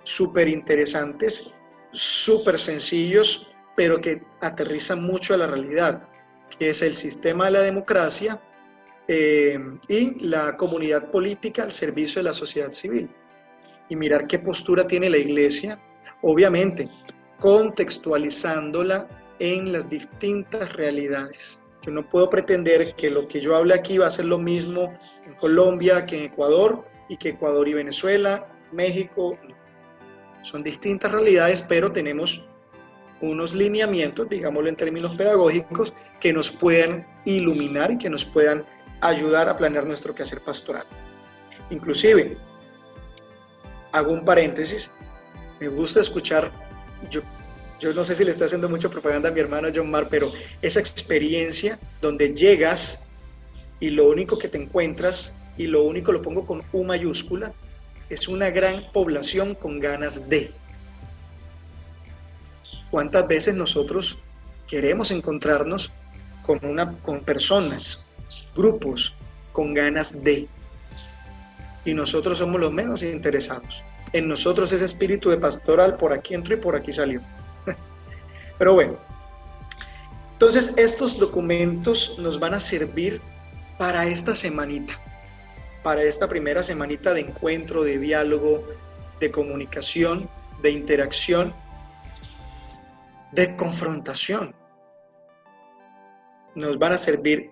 súper interesantes, súper sencillos, pero que aterrizan mucho a la realidad, que es el sistema de la democracia y la comunidad política al servicio de la sociedad civil. Y mirar qué postura tiene la Iglesia, obviamente contextualizándola en las distintas realidades. Yo no puedo pretender que lo que yo hable aquí va a ser lo mismo en Colombia que en Ecuador, y que Ecuador y Venezuela, México, no. Son distintas realidades, pero tenemos unos lineamientos, digámoslo en términos pedagógicos, que nos puedan iluminar y que nos puedan ayudar a planear nuestro quehacer pastoral. Inclusive, hago un paréntesis, me gusta escuchar, yo no sé si le está haciendo mucha propaganda a mi hermano John Mar, pero esa experiencia donde llegas y lo único que te encuentras, y lo único lo pongo con U mayúscula, es una gran población con ganas de. ¿Cuántas veces nosotros queremos encontrarnos con personas, grupos con ganas de? Y nosotros somos los menos interesados. En nosotros ese espíritu de pastoral por aquí entró y por aquí salió. Pero bueno, entonces estos documentos nos van a servir para esta semanita, para esta primera semanita de encuentro, de diálogo, de comunicación, de interacción, de confrontación. Nos van a servir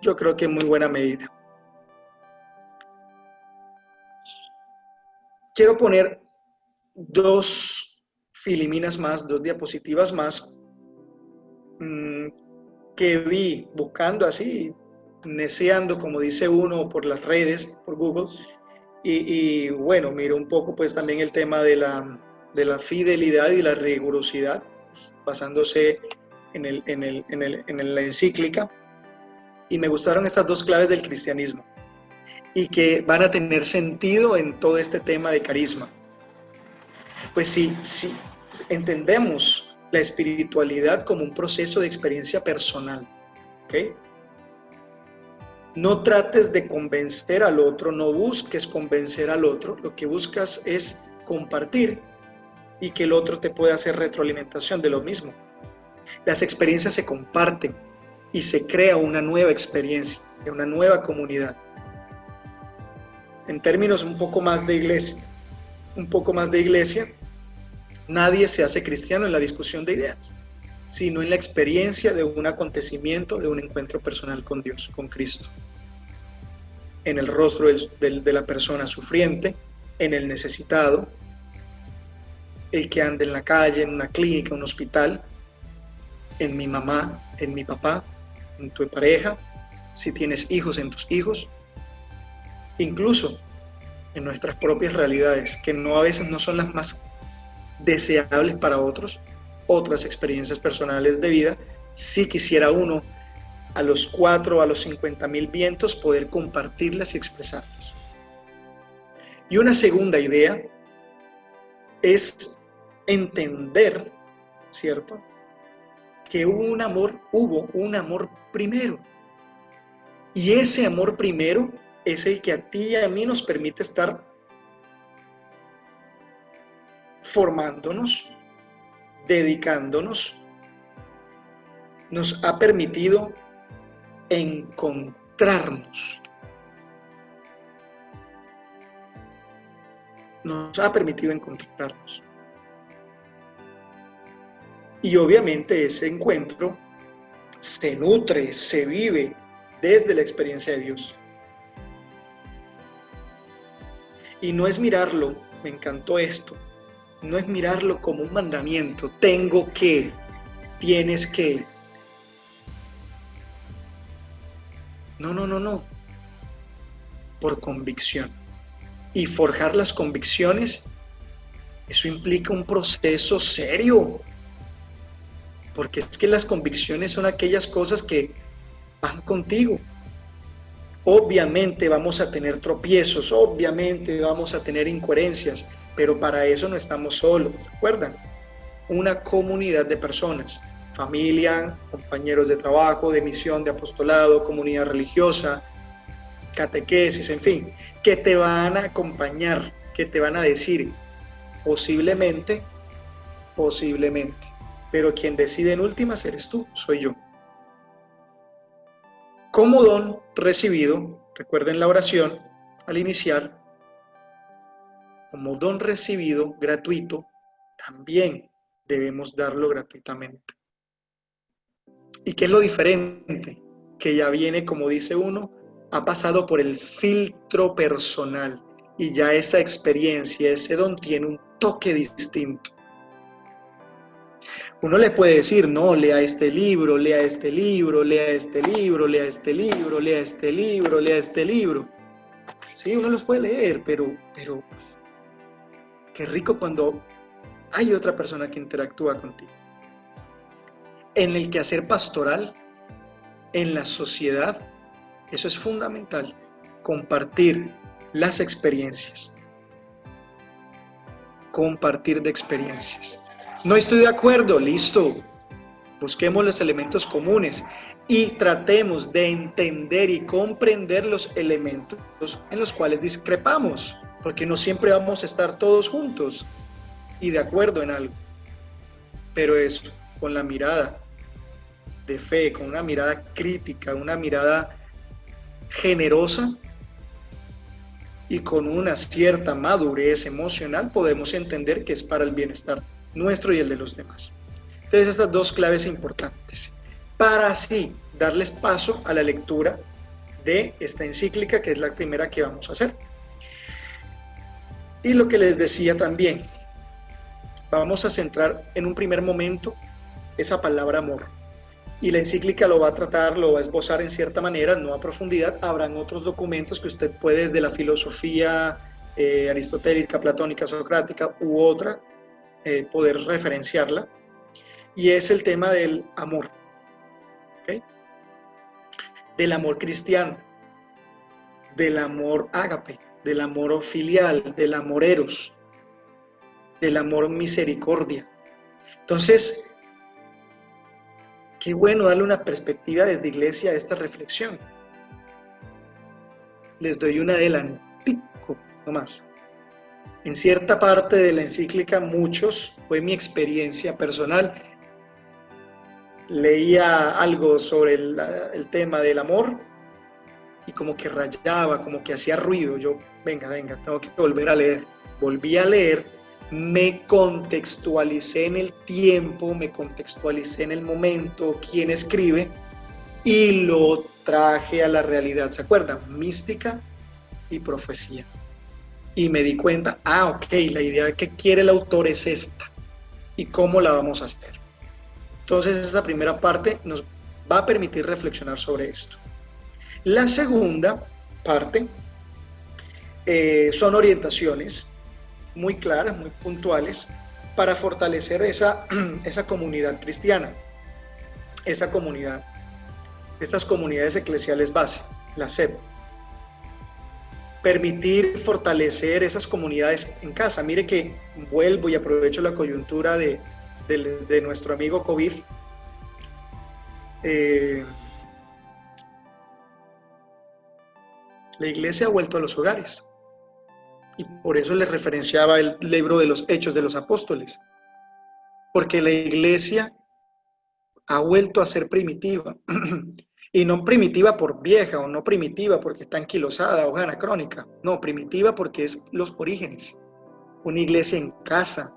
Yo creo que en muy buena medida. Quiero poner dos filiminas más, dos diapositivas más, que vi buscando así, neceando, como dice uno, por las redes, por Google, y bueno, miro un poco pues también el tema de la fidelidad y la rigurosidad, basándose en la encíclica, y me gustaron estas dos claves del cristianismo, y que van a tener sentido en todo este tema de carisma. Pues si entendemos la espiritualidad como un proceso de experiencia personal, ¿ok? No trates de convencer al otro, no busques convencer al otro, lo que buscas es compartir y que el otro te pueda hacer retroalimentación de lo mismo. Las experiencias se comparten y se crea una nueva experiencia, una nueva comunidad. En términos un poco más de iglesia, nadie se hace cristiano en la discusión de ideas, sino en la experiencia de un acontecimiento, de un encuentro personal con Dios, con Cristo. En el rostro de la persona sufriente, en el necesitado, el que anda en la calle, en una clínica, en un hospital, en mi mamá, en mi papá, en tu pareja, si tienes hijos, en tus hijos, incluso en nuestras propias realidades, que a veces no son las más deseables para otros, otras experiencias personales de vida. Si quisiera uno a los 4 o a los 50,000 vientos poder compartirlas y expresarlas. Y una segunda idea es entender, ¿cierto?, que hubo un amor primero, y ese amor primero es el que a ti y a mí nos permite estar formándonos, dedicándonos, nos ha permitido encontrarnos. Y obviamente ese encuentro se nutre, se vive desde la experiencia de Dios. Y no es mirarlo, me encantó esto, no es mirarlo como un mandamiento, tengo que, tienes que. No. Por convicción. Y forjar las convicciones, eso implica un proceso serio. Porque es que las convicciones son aquellas cosas que van contigo. Obviamente vamos a tener tropiezos, obviamente vamos a tener incoherencias, pero para eso no estamos solos, ¿se acuerdan? Una comunidad de personas, familia, compañeros de trabajo, de misión, de apostolado, comunidad religiosa, catequesis, en fin, que te van a acompañar, que te van a decir, posiblemente, pero quien decide en últimas eres tú, soy yo. Como don recibido, recuerden la oración al iniciar, como don recibido gratuito, también debemos darlo gratuitamente. ¿Y qué es lo diferente? Que ya viene, como dice uno, ha pasado por el filtro personal y ya esa experiencia, ese don tiene un toque distinto. Uno le puede decir, no, lea este libro, lea este libro, lea este libro, lea este libro, lea este libro, lea este libro. Sí, uno los puede leer, pero qué rico cuando hay otra persona que interactúa contigo. En el quehacer pastoral, en la sociedad, eso es fundamental, compartir las experiencias. Compartir de experiencias. No estoy de acuerdo, listo. Busquemos los elementos comunes y tratemos de entender y comprender los elementos en los cuales discrepamos, porque no siempre vamos a estar todos juntos y de acuerdo en algo. Pero eso, con la mirada de fe, con una mirada crítica, una mirada generosa y con una cierta madurez emocional, podemos entender que es para el bienestar nuestro y el de los demás. Entonces, estas dos claves importantes, para así darles paso a la lectura de esta encíclica, que es la primera que vamos a hacer. Y lo que les decía también, vamos a centrar en un primer momento esa palabra amor. Y la encíclica lo va a tratar, lo va a esbozar en cierta manera, no a profundidad. Habrán otros documentos que usted puede, desde la filosofía aristotélica, platónica, socrática u otra, poder referenciarla. Y es el tema del amor, ¿okay? Del amor cristiano, del amor ágape, del amor filial, del amor eros, del amor misericordia. Entonces, qué bueno darle una perspectiva desde Iglesia a esta reflexión. Les doy un adelantico nomás. En cierta parte de la encíclica, fue mi experiencia personal, leía algo sobre el tema del amor y como que rayaba, como que hacía ruido. Yo, venga, tengo que volver a leer. Volví a leer, me contextualicé en el tiempo, me contextualicé en el momento, quién escribe, y lo traje a la realidad. ¿Se acuerdan? Mística y profecía. Y me di cuenta, ok, la idea que quiere el autor es esta. ¿Y cómo la vamos a hacer? Entonces, esta primera parte nos va a permitir reflexionar sobre esto. La segunda parte son orientaciones muy claras, muy puntuales, para fortalecer esa comunidad cristiana, esas comunidades eclesiales base, la SED. Permitir fortalecer esas comunidades en casa. Mire que vuelvo y aprovecho la coyuntura de nuestro amigo COVID. La iglesia ha vuelto a los hogares. Y por eso les referenciaba el libro de los Hechos de los Apóstoles. Porque la iglesia ha vuelto a ser primitiva. Y no primitiva por vieja, o no primitiva porque está anquilosada o anacrónica. No, primitiva porque es los orígenes. Una iglesia en casa,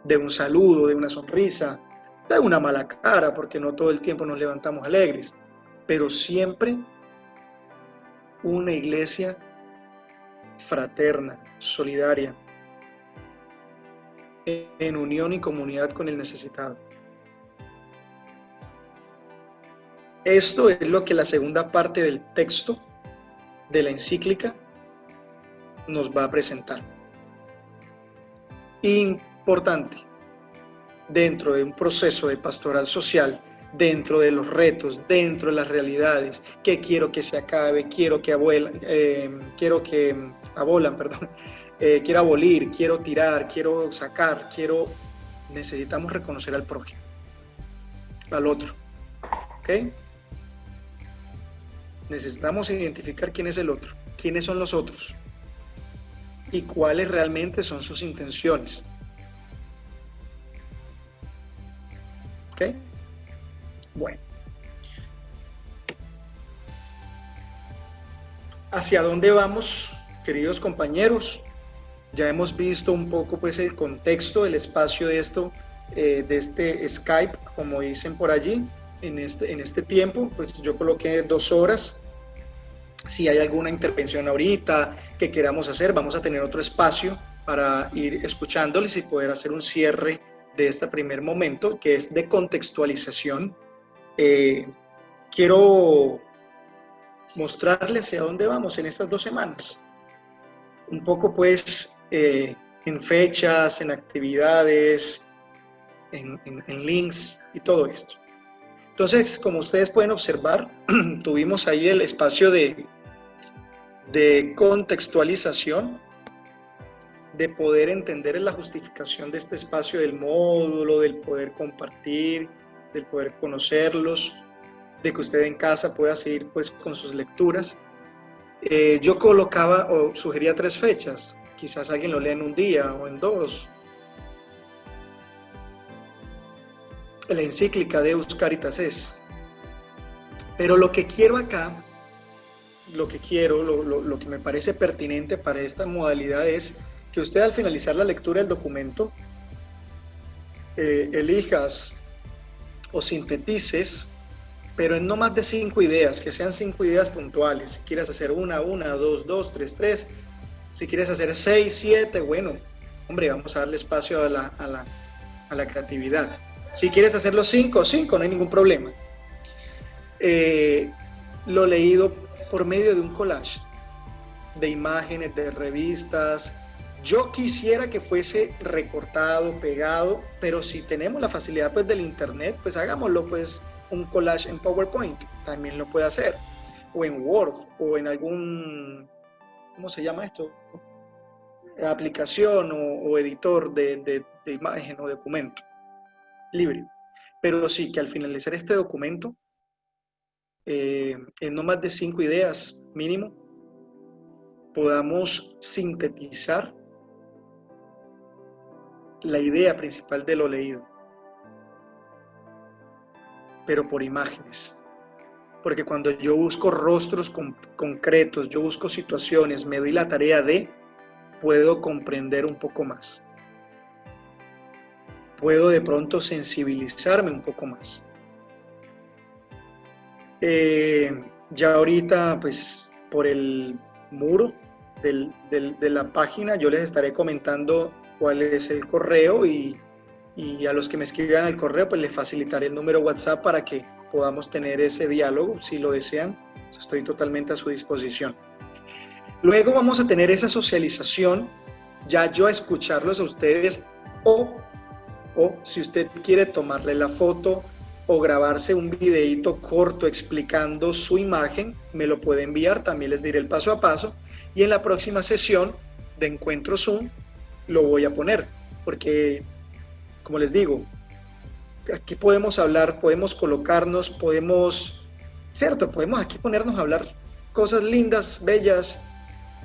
de un saludo, de una sonrisa, de una mala cara, porque no todo el tiempo nos levantamos alegres, pero siempre una iglesia fraterna, solidaria, en unión y comunidad con el necesitado. Esto es lo que la segunda parte del texto de la encíclica nos va a presentar. Importante, dentro de un proceso de pastoral social, dentro de los retos, dentro de las realidades, que quiero que se acabe, quiero abolir, quiero tirar, quiero sacar, necesitamos reconocer al prójimo, al otro, ¿ok? Necesitamos identificar quién es el otro, quiénes son los otros y cuáles realmente son sus intenciones. ¿Ok? Bueno. ¿Hacia dónde vamos, queridos compañeros? Ya hemos visto un poco pues el contexto, el espacio de esto, de este Skype, como dicen por allí. En este tiempo, pues yo coloqué 2 horas. Si hay alguna intervención ahorita que queramos hacer, vamos a tener otro espacio para ir escuchándoles y poder hacer un cierre de este primer momento, que es de contextualización. Quiero mostrarles hacia dónde vamos en estas 2 semanas. Un poco pues en fechas, en actividades, en links y todo esto. Entonces, como ustedes pueden observar, tuvimos ahí el espacio de contextualización, de poder entender la justificación de este espacio del módulo, del poder compartir, del poder conocerlos, de que usted en casa pueda seguir pues con sus lecturas. Yo colocaba o sugería 3 fechas, quizás alguien lo lea en un día o en 2. La encíclica Deus Caritas es. Pero lo que quiero acá, lo que me parece pertinente para esta modalidad es que usted, al finalizar la lectura del documento, elijas o sintetices pero en no más de 5 ideas, que sean 5 ideas puntuales. Si quieres hacer una, 2, 3, 3, si quieres hacer 6, 7, bueno, hombre, vamos a darle espacio a la creatividad. Si quieres hacerlo 5, no hay ningún problema. Lo leído por medio de un collage, de imágenes, de revistas. Yo quisiera que fuese recortado, pegado, pero si tenemos la facilidad pues del internet, pues hagámoslo, pues un collage en PowerPoint, también lo puede hacer, o en Word, o en algún, ¿cómo se llama esto? Aplicación o editor de imagen o documento, libre. Pero sí que al finalizar este documento, en no más de 5 ideas mínimo, podamos sintetizar la idea principal de lo leído, pero por imágenes. Porque cuando yo busco rostros concretos, yo busco situaciones, me doy la tarea de, puedo comprender un poco más. Puedo de pronto sensibilizarme un poco más. Ya ahorita, pues, por el muro de la página, yo les estaré comentando cuál es el correo y a los que me escriban al correo, pues les facilitaré el número WhatsApp para que podamos tener ese diálogo, si lo desean. Estoy totalmente a su disposición. Luego vamos a tener esa socialización, ya yo a escucharlos a ustedes, o si usted quiere tomarle la foto o grabarse un videíto corto explicando su imagen, me lo puede enviar, también les diré el paso a paso, y en la próxima sesión de Encuentro Zoom lo voy a poner, porque, como les digo, aquí podemos hablar, podemos colocarnos, podemos aquí ponernos a hablar cosas lindas, bellas,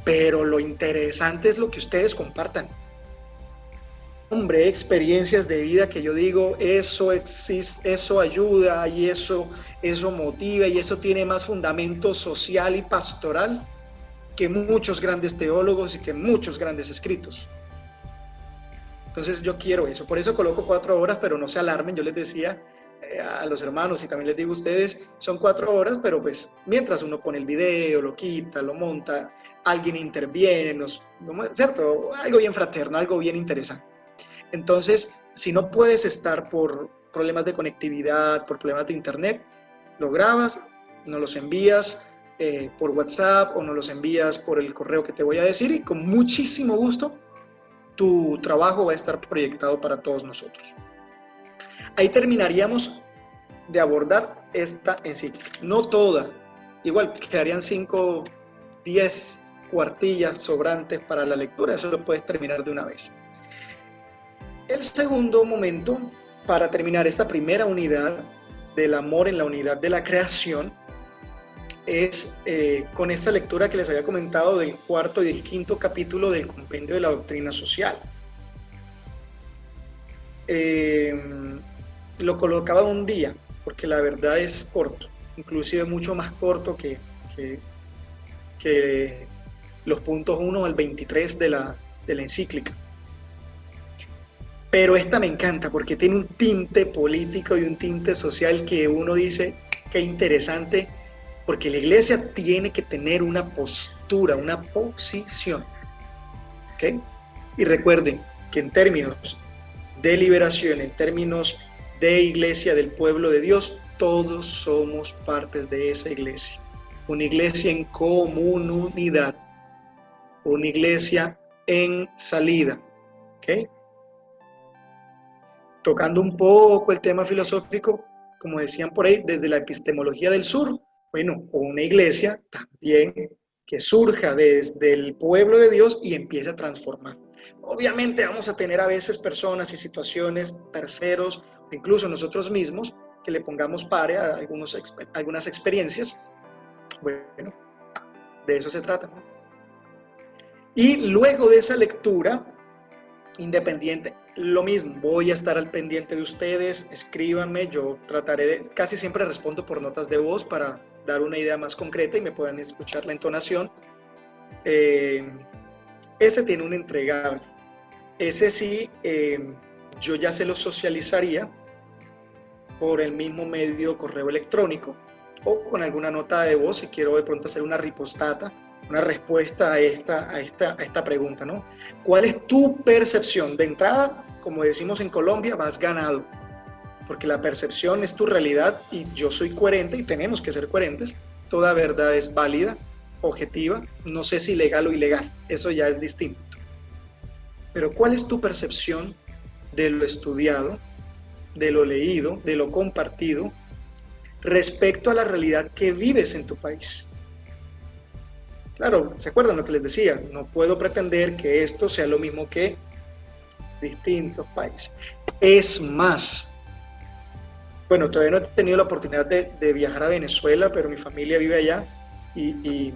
pero lo interesante es lo que ustedes compartan. Hombre, experiencias de vida que yo digo, eso existe, eso ayuda y eso motiva y eso tiene más fundamento social y pastoral que muchos grandes teólogos y que muchos grandes escritos. Entonces yo quiero eso, por eso coloco 4 horas, pero no se alarmen, yo les decía a los hermanos y también les digo a ustedes, son 4 horas, pero pues mientras uno pone el video, lo quita, lo monta, alguien interviene, ¿cierto? Algo bien fraterno, algo bien interesante. Entonces, si no puedes estar por problemas de conectividad, por problemas de internet, lo grabas, nos los envías por WhatsApp o nos los envías por el correo que te voy a decir y con muchísimo gusto tu trabajo va a estar proyectado para todos nosotros. Ahí terminaríamos de abordar esta encíclica. No toda, igual quedarían 5, 10 cuartillas sobrantes para la lectura, eso lo puedes terminar de una vez. El segundo momento para terminar esta primera unidad del amor en la unidad de la creación es con esta lectura que les había comentado del 4 y del 5 capítulo del Compendio de la Doctrina Social. Lo colocaba un día, porque la verdad es corto, inclusive mucho más corto que los puntos 1 al 23 de la encíclica. Pero esta me encanta porque tiene un tinte político y un tinte social que uno dice, qué interesante, porque la iglesia tiene que tener una postura, una posición. ¿Okay? Y recuerden que en términos de liberación, en términos de iglesia del pueblo de Dios, todos somos partes de esa iglesia. Una iglesia en comunidad, una iglesia en salida. ¿Okay? Tocando un poco el tema filosófico, como decían por ahí, desde la epistemología del sur, bueno, una iglesia también que surja desde el pueblo de Dios y empiece a transformar. Obviamente vamos a tener a veces personas y situaciones, terceros, o incluso nosotros mismos, que le pongamos pare a algunas experiencias. Bueno, de eso se trata, ¿no? Y luego de esa lectura independiente, lo mismo, voy a estar al pendiente de ustedes, escríbanme, yo trataré de, casi siempre respondo por notas de voz para dar una idea más concreta y me puedan escuchar la entonación. Ese tiene un entregable, ese sí, yo ya se lo socializaría por el mismo medio correo electrónico, o con alguna nota de voz si quiero de pronto hacer una ripostata, una respuesta a esta pregunta, ¿no? ¿Cuál es tu percepción? De entrada, como decimos en Colombia, vas ganado, porque la percepción es tu realidad y yo soy coherente y tenemos que ser coherentes. Toda verdad es válida, objetiva, no sé si legal o ilegal, eso ya es distinto. Pero ¿cuál es tu percepción de lo estudiado, de lo leído, de lo compartido, respecto a la realidad que vives en tu país? Claro, ¿se acuerdan lo que les decía? No puedo pretender que esto sea lo mismo que distintos países. Es más, bueno, todavía no he tenido la oportunidad de viajar a Venezuela, pero mi familia vive allá y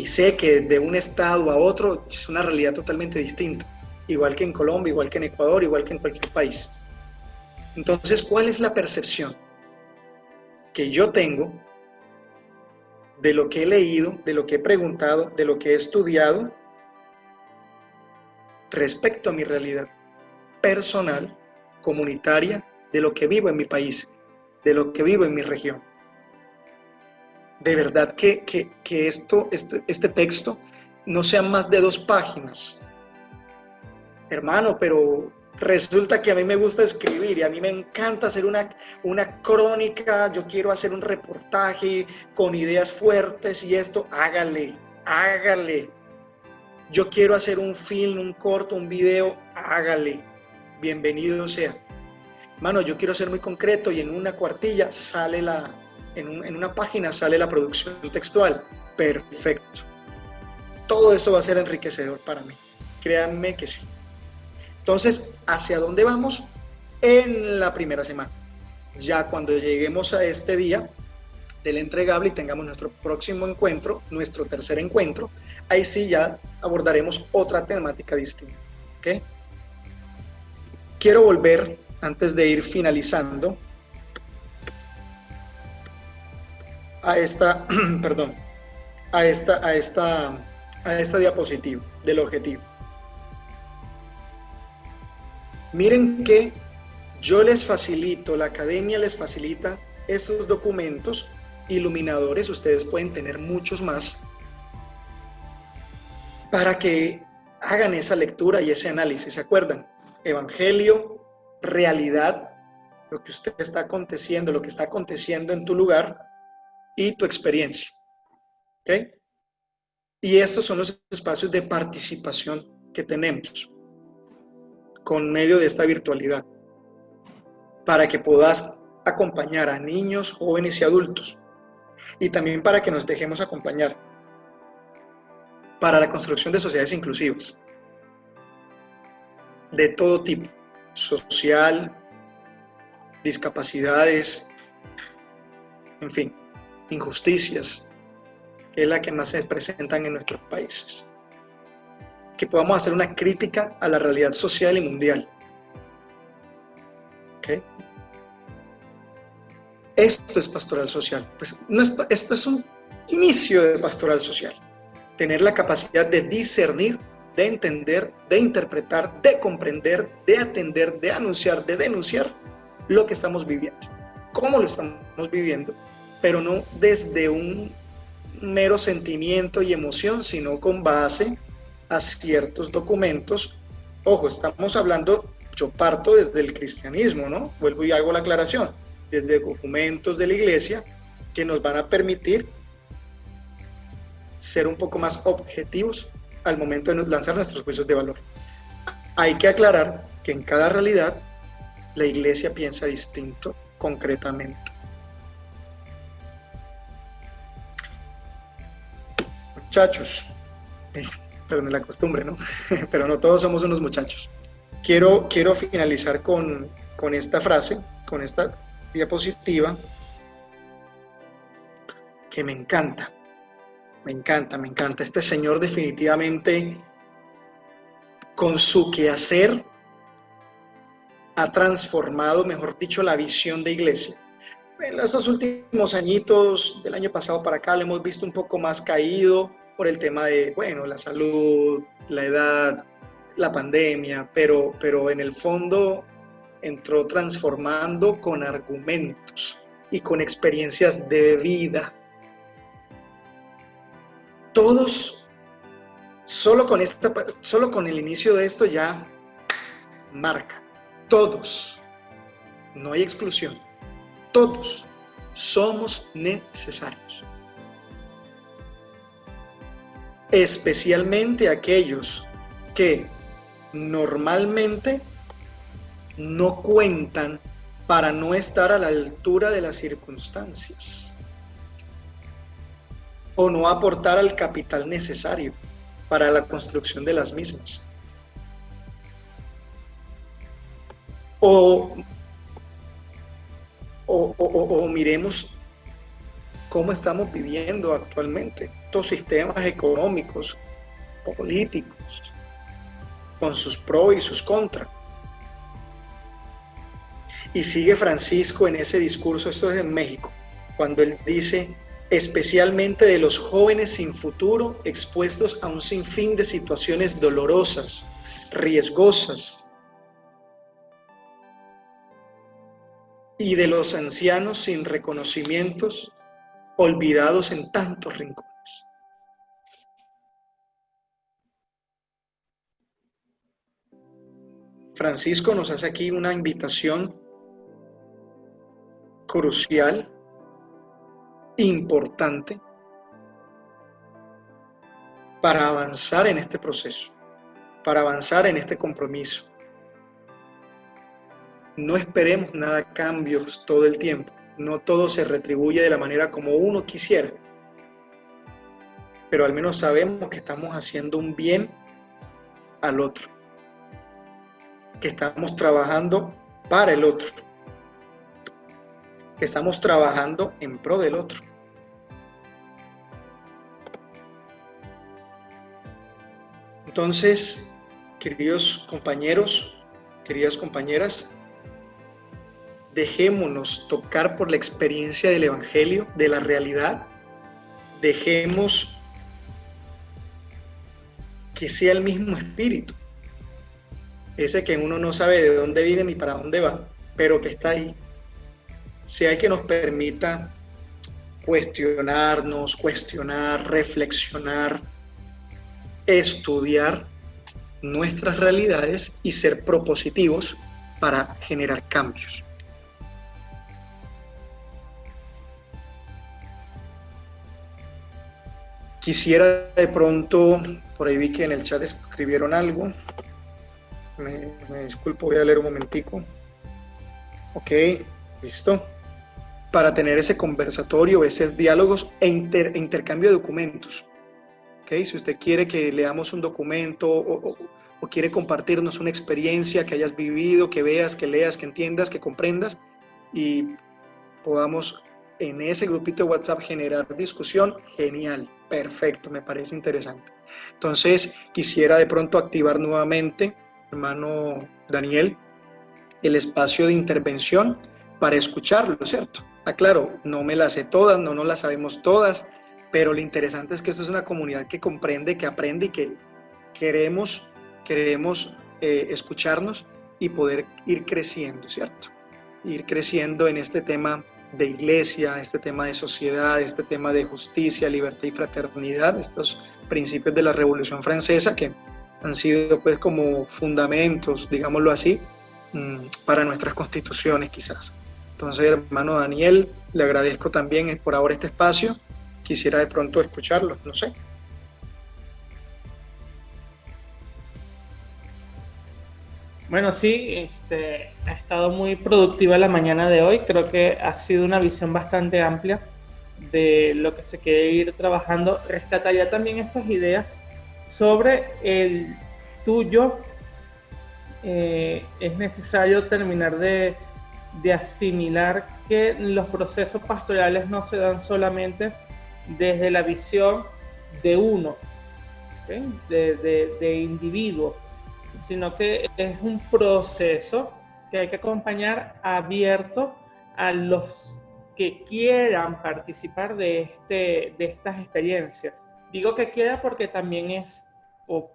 sé que de un estado a otro es una realidad totalmente distinta, igual que en Colombia, igual que en Ecuador, igual que en cualquier país. Entonces, ¿cuál es la percepción que yo tengo de lo que he leído, de lo que he preguntado, de lo que he estudiado respecto a mi realidad personal, comunitaria, de lo que vivo en mi país, de lo que vivo en mi región? De verdad que este texto no sea más de 2 páginas. Hermano, pero resulta que a mí me gusta escribir y a mí me encanta hacer una crónica, yo quiero hacer un reportaje con ideas fuertes y esto, hágale. Yo quiero hacer un film, un corto, un video, hágale. Bienvenido sea. Hermano, yo quiero ser muy concreto y en una cuartilla sale en una página sale la producción textual. Perfecto. Todo eso va a ser enriquecedor para mí. Créanme que sí. Entonces, ¿hacia dónde vamos? En la primera semana. Ya cuando lleguemos a este día del entregable y tengamos nuestro próximo encuentro, nuestro tercer encuentro, ahí sí ya abordaremos otra temática distinta. ¿Okay? Quiero volver, antes de ir finalizando, a esta diapositiva del objetivo. Miren que yo les facilito, la academia les facilita estos documentos iluminadores, ustedes pueden tener muchos más, para que hagan esa lectura y ese análisis. ¿Se acuerdan? Evangelio, realidad, lo que usted está aconteciendo, lo que está aconteciendo en tu lugar y tu experiencia. ¿Ok? Y estos son los espacios de participación que tenemos con medio de esta virtualidad, para que puedas acompañar a niños, jóvenes y adultos, y también para que nos dejemos acompañar para la construcción de sociedades inclusivas, de todo tipo, social, discapacidades, en fin, injusticias, que es la que más se presentan en nuestros países. Que podamos hacer una crítica a la realidad social y mundial. ¿Okay? Esto es pastoral social. Pues esto es un inicio de pastoral social. Tener la capacidad de discernir, de entender, de interpretar, de comprender, de atender, de anunciar, de denunciar lo que estamos viviendo. ¿Cómo lo estamos viviendo? Pero no desde un mero sentimiento y emoción, sino con base a ciertos documentos. Ojo, estamos hablando, yo parto desde el cristianismo, ¿no? Vuelvo y hago la aclaración, desde documentos de la iglesia que nos van a permitir ser un poco más objetivos al momento de lanzar nuestros juicios de valor. Hay que aclarar que en cada realidad la iglesia piensa distinto concretamente. Muchachos, perdón, la costumbre, ¿no? Pero no todos somos unos muchachos. Quiero finalizar con esta frase, con esta diapositiva que me encanta. Me encanta. Este señor definitivamente, con su quehacer, ha transformado, mejor dicho, la visión de iglesia. En estos últimos añitos, del año pasado para acá, lo hemos visto un poco más caído por el tema de, bueno, la salud, la edad, la pandemia, pero en el fondo entró transformando con argumentos. y con experiencias de vida. Todos, solo con el inicio de esto ya marca. Todos, no hay exclusión, todos somos necesarios. Especialmente aquellos que normalmente no cuentan para no estar a la altura de las circunstancias o no aportar al capital necesario para la construcción de las mismas. O miremos cómo estamos viviendo actualmente estos sistemas económicos, políticos, con sus pros y sus contras. Y sigue Francisco en ese discurso, esto es en México, cuando él dice, especialmente de los jóvenes sin futuro expuestos a un sinfín de situaciones dolorosas, riesgosas, y de los ancianos sin reconocimientos, olvidados en tantos rincones. Francisco nos hace aquí una invitación crucial, importante, para avanzar en este proceso, para avanzar en este compromiso. No esperemos nada cambios todo el tiempo, no todo se retribuye de la manera como uno quisiera, pero al menos sabemos que estamos haciendo un bien al otro, que estamos trabajando para el otro, que estamos trabajando en pro del otro. Entonces, queridos compañeros, queridas compañeras, dejémonos tocar por la experiencia del Evangelio, de la realidad. Dejemos que sea el mismo Espíritu, ese que uno no sabe de dónde viene ni para dónde va, pero que está ahí, sea el que nos permita cuestionarnos, reflexionar, estudiar nuestras realidades y ser propositivos para generar cambios. Quisiera de pronto, por ahí vi que en el chat escribieron algo, me disculpo, voy a leer un momentico. Ok, listo. Para tener ese conversatorio, esos diálogos e intercambio de documentos. Okay, si usted quiere que leamos un documento o quiere compartirnos una experiencia que hayas vivido, que veas, que leas, que entiendas, que comprendas y podamos en ese grupito de WhatsApp generar discusión, genial, perfecto, me parece interesante. Entonces quisiera de pronto activar nuevamente, hermano Daniel, el espacio de intervención para escucharlo, ¿cierto? Claro, no me las sé todas, no nos las sabemos todas, pero lo interesante es que esto es una comunidad que comprende, que aprende y que queremos escucharnos y poder ir creciendo, ¿cierto? Ir creciendo en este tema de iglesia, este tema de sociedad, este tema de justicia, libertad y fraternidad, estos principios de la Revolución Francesa que han sido pues como fundamentos, digámoslo así, para nuestras constituciones quizás. Entonces, hermano Daniel, le agradezco también por ahora este espacio. Quisiera de pronto escucharlo, no sé. Bueno, sí, ha estado muy productiva la mañana de hoy. Creo que ha sido una visión bastante amplia de lo que se quiere ir trabajando. Rescataría también esas ideas sobre el tuyo. Es necesario terminar de asimilar que los procesos pastorales no se dan solamente desde la visión de uno, ¿okay? de individuo, sino que es un proceso que hay que acompañar abierto a los que quieran participar de estas experiencias. Digo que quiera porque también es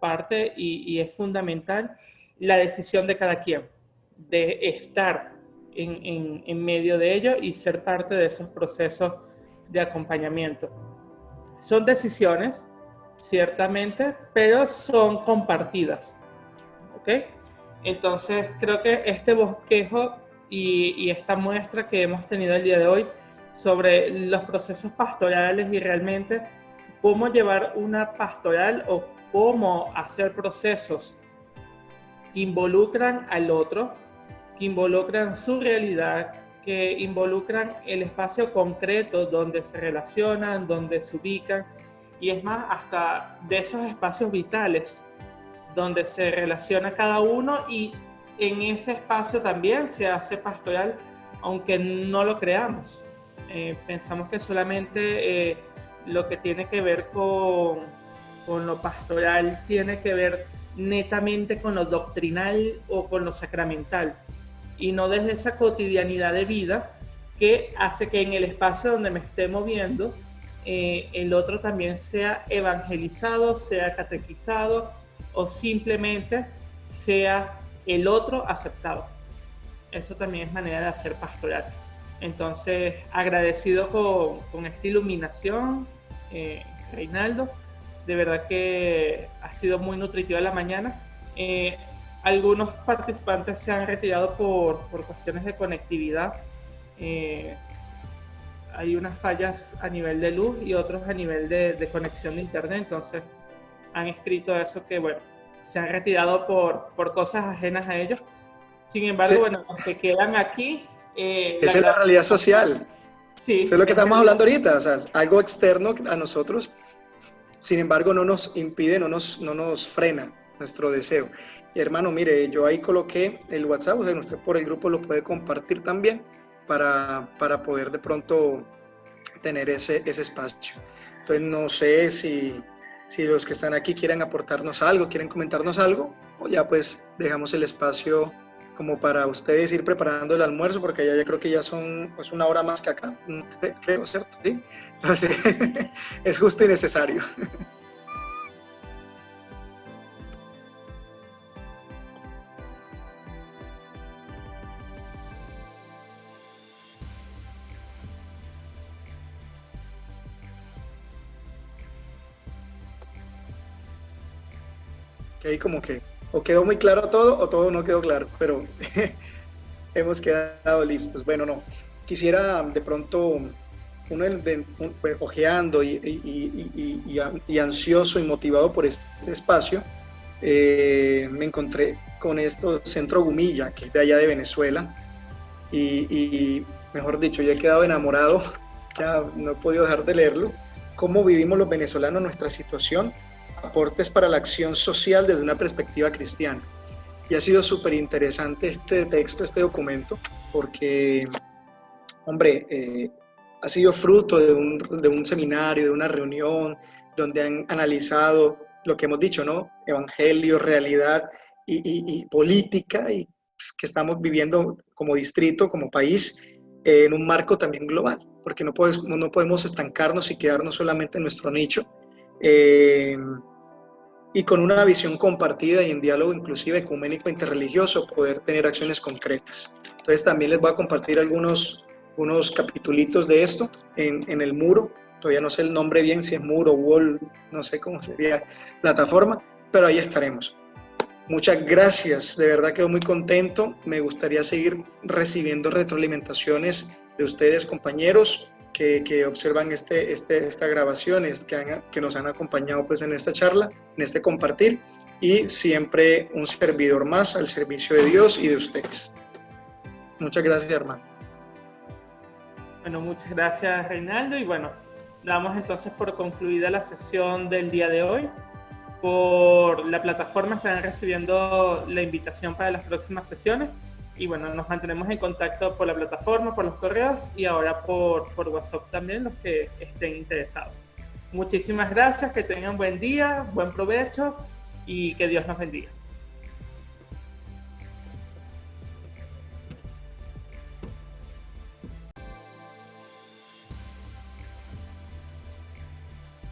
parte y es fundamental la decisión de cada quien de estar en medio de ello y ser parte de esos procesos de acompañamiento. Son decisiones, ciertamente, pero son compartidas, ¿ok? Entonces creo que este bosquejo y esta muestra que hemos tenido el día de hoy sobre los procesos pastorales y realmente cómo llevar una pastoral o cómo hacer procesos que involucran al otro, que involucran su realidad, que involucran el espacio concreto donde se relacionan, donde se ubican, y es más, hasta de esos espacios vitales donde se relaciona cada uno, y en ese espacio también se hace pastoral, aunque no lo creamos. Pensamos que solamente lo que tiene que ver con lo pastoral tiene que ver netamente con lo doctrinal o con lo sacramental, y no desde esa cotidianidad de vida que hace que en el espacio donde me esté moviendo el otro también sea evangelizado, sea catequizado o simplemente sea el otro aceptado. Eso también es manera de hacer pastoral. Entonces, agradecido con esta iluminación, Reinaldo. De verdad que ha sido muy nutritiva la mañana. Algunos participantes se han retirado por cuestiones de conectividad. Hay unas fallas a nivel de luz y otros a nivel de conexión de internet. Entonces, han escrito eso que, bueno, se han retirado por cosas ajenas a ellos. Sin embargo, sí, bueno, los que quedan aquí... esa es la realidad social. Sí. Eso es lo que estamos hablando ahorita, o sea, algo externo a nosotros. Sin embargo, no nos impide, no nos frena nuestro deseo. Y hermano, mire, yo ahí coloqué el WhatsApp, o sea, usted por el grupo lo puede compartir también para poder de pronto tener ese espacio. Entonces, no sé si los que están aquí quieren aportarnos algo, quieren comentarnos algo, o ya pues dejamos el espacio como para ustedes ir preparando el almuerzo, porque ya creo que ya son pues una hora más que acá, creo, ¿cierto? ¿Sí? Entonces, es justo y necesario. Que ahí como que o quedó muy claro todo o todo no quedó claro, pero hemos quedado listos. Bueno, no, quisiera de pronto ojeando y ansioso y motivado por este espacio, me encontré con esto Centro Gumilla, que es de allá de Venezuela, y mejor dicho, yo he quedado enamorado, ya no he podido dejar de leerlo, cómo vivimos los venezolanos nuestra situación, aportes para la acción social desde una perspectiva cristiana. Y ha sido súper interesante este texto, este documento, porque, hombre, ha sido fruto de un seminario, de una reunión, donde han analizado lo que hemos dicho, ¿no? Evangelio, realidad y política, y que estamos viviendo como distrito, como país, en un marco también global, porque no podemos estancarnos y quedarnos solamente en nuestro nicho, y con una visión compartida y en diálogo inclusive ecuménico interreligioso poder tener acciones concretas. Entonces también les voy a compartir unos capitulitos de esto en el muro. Todavía no sé el nombre bien, si es muro, wall, no sé cómo sería plataforma, pero ahí estaremos. Muchas gracias, de verdad quedo muy contento. Me gustaría seguir recibiendo retroalimentaciones de ustedes, compañeros, que observan esta grabación, que nos han acompañado pues en esta charla, en este compartir, y siempre un servidor más al servicio de Dios y de ustedes. Muchas gracias, hermano. Bueno, muchas gracias, Reinaldo, y bueno, damos entonces por concluida la sesión del día de hoy. Por la plataforma estarán recibiendo la invitación para las próximas sesiones. Y bueno, nos mantenemos en contacto por la plataforma, por los correos y ahora por WhatsApp también, los que estén interesados. Muchísimas gracias, que tengan buen día, buen provecho y que Dios nos bendiga.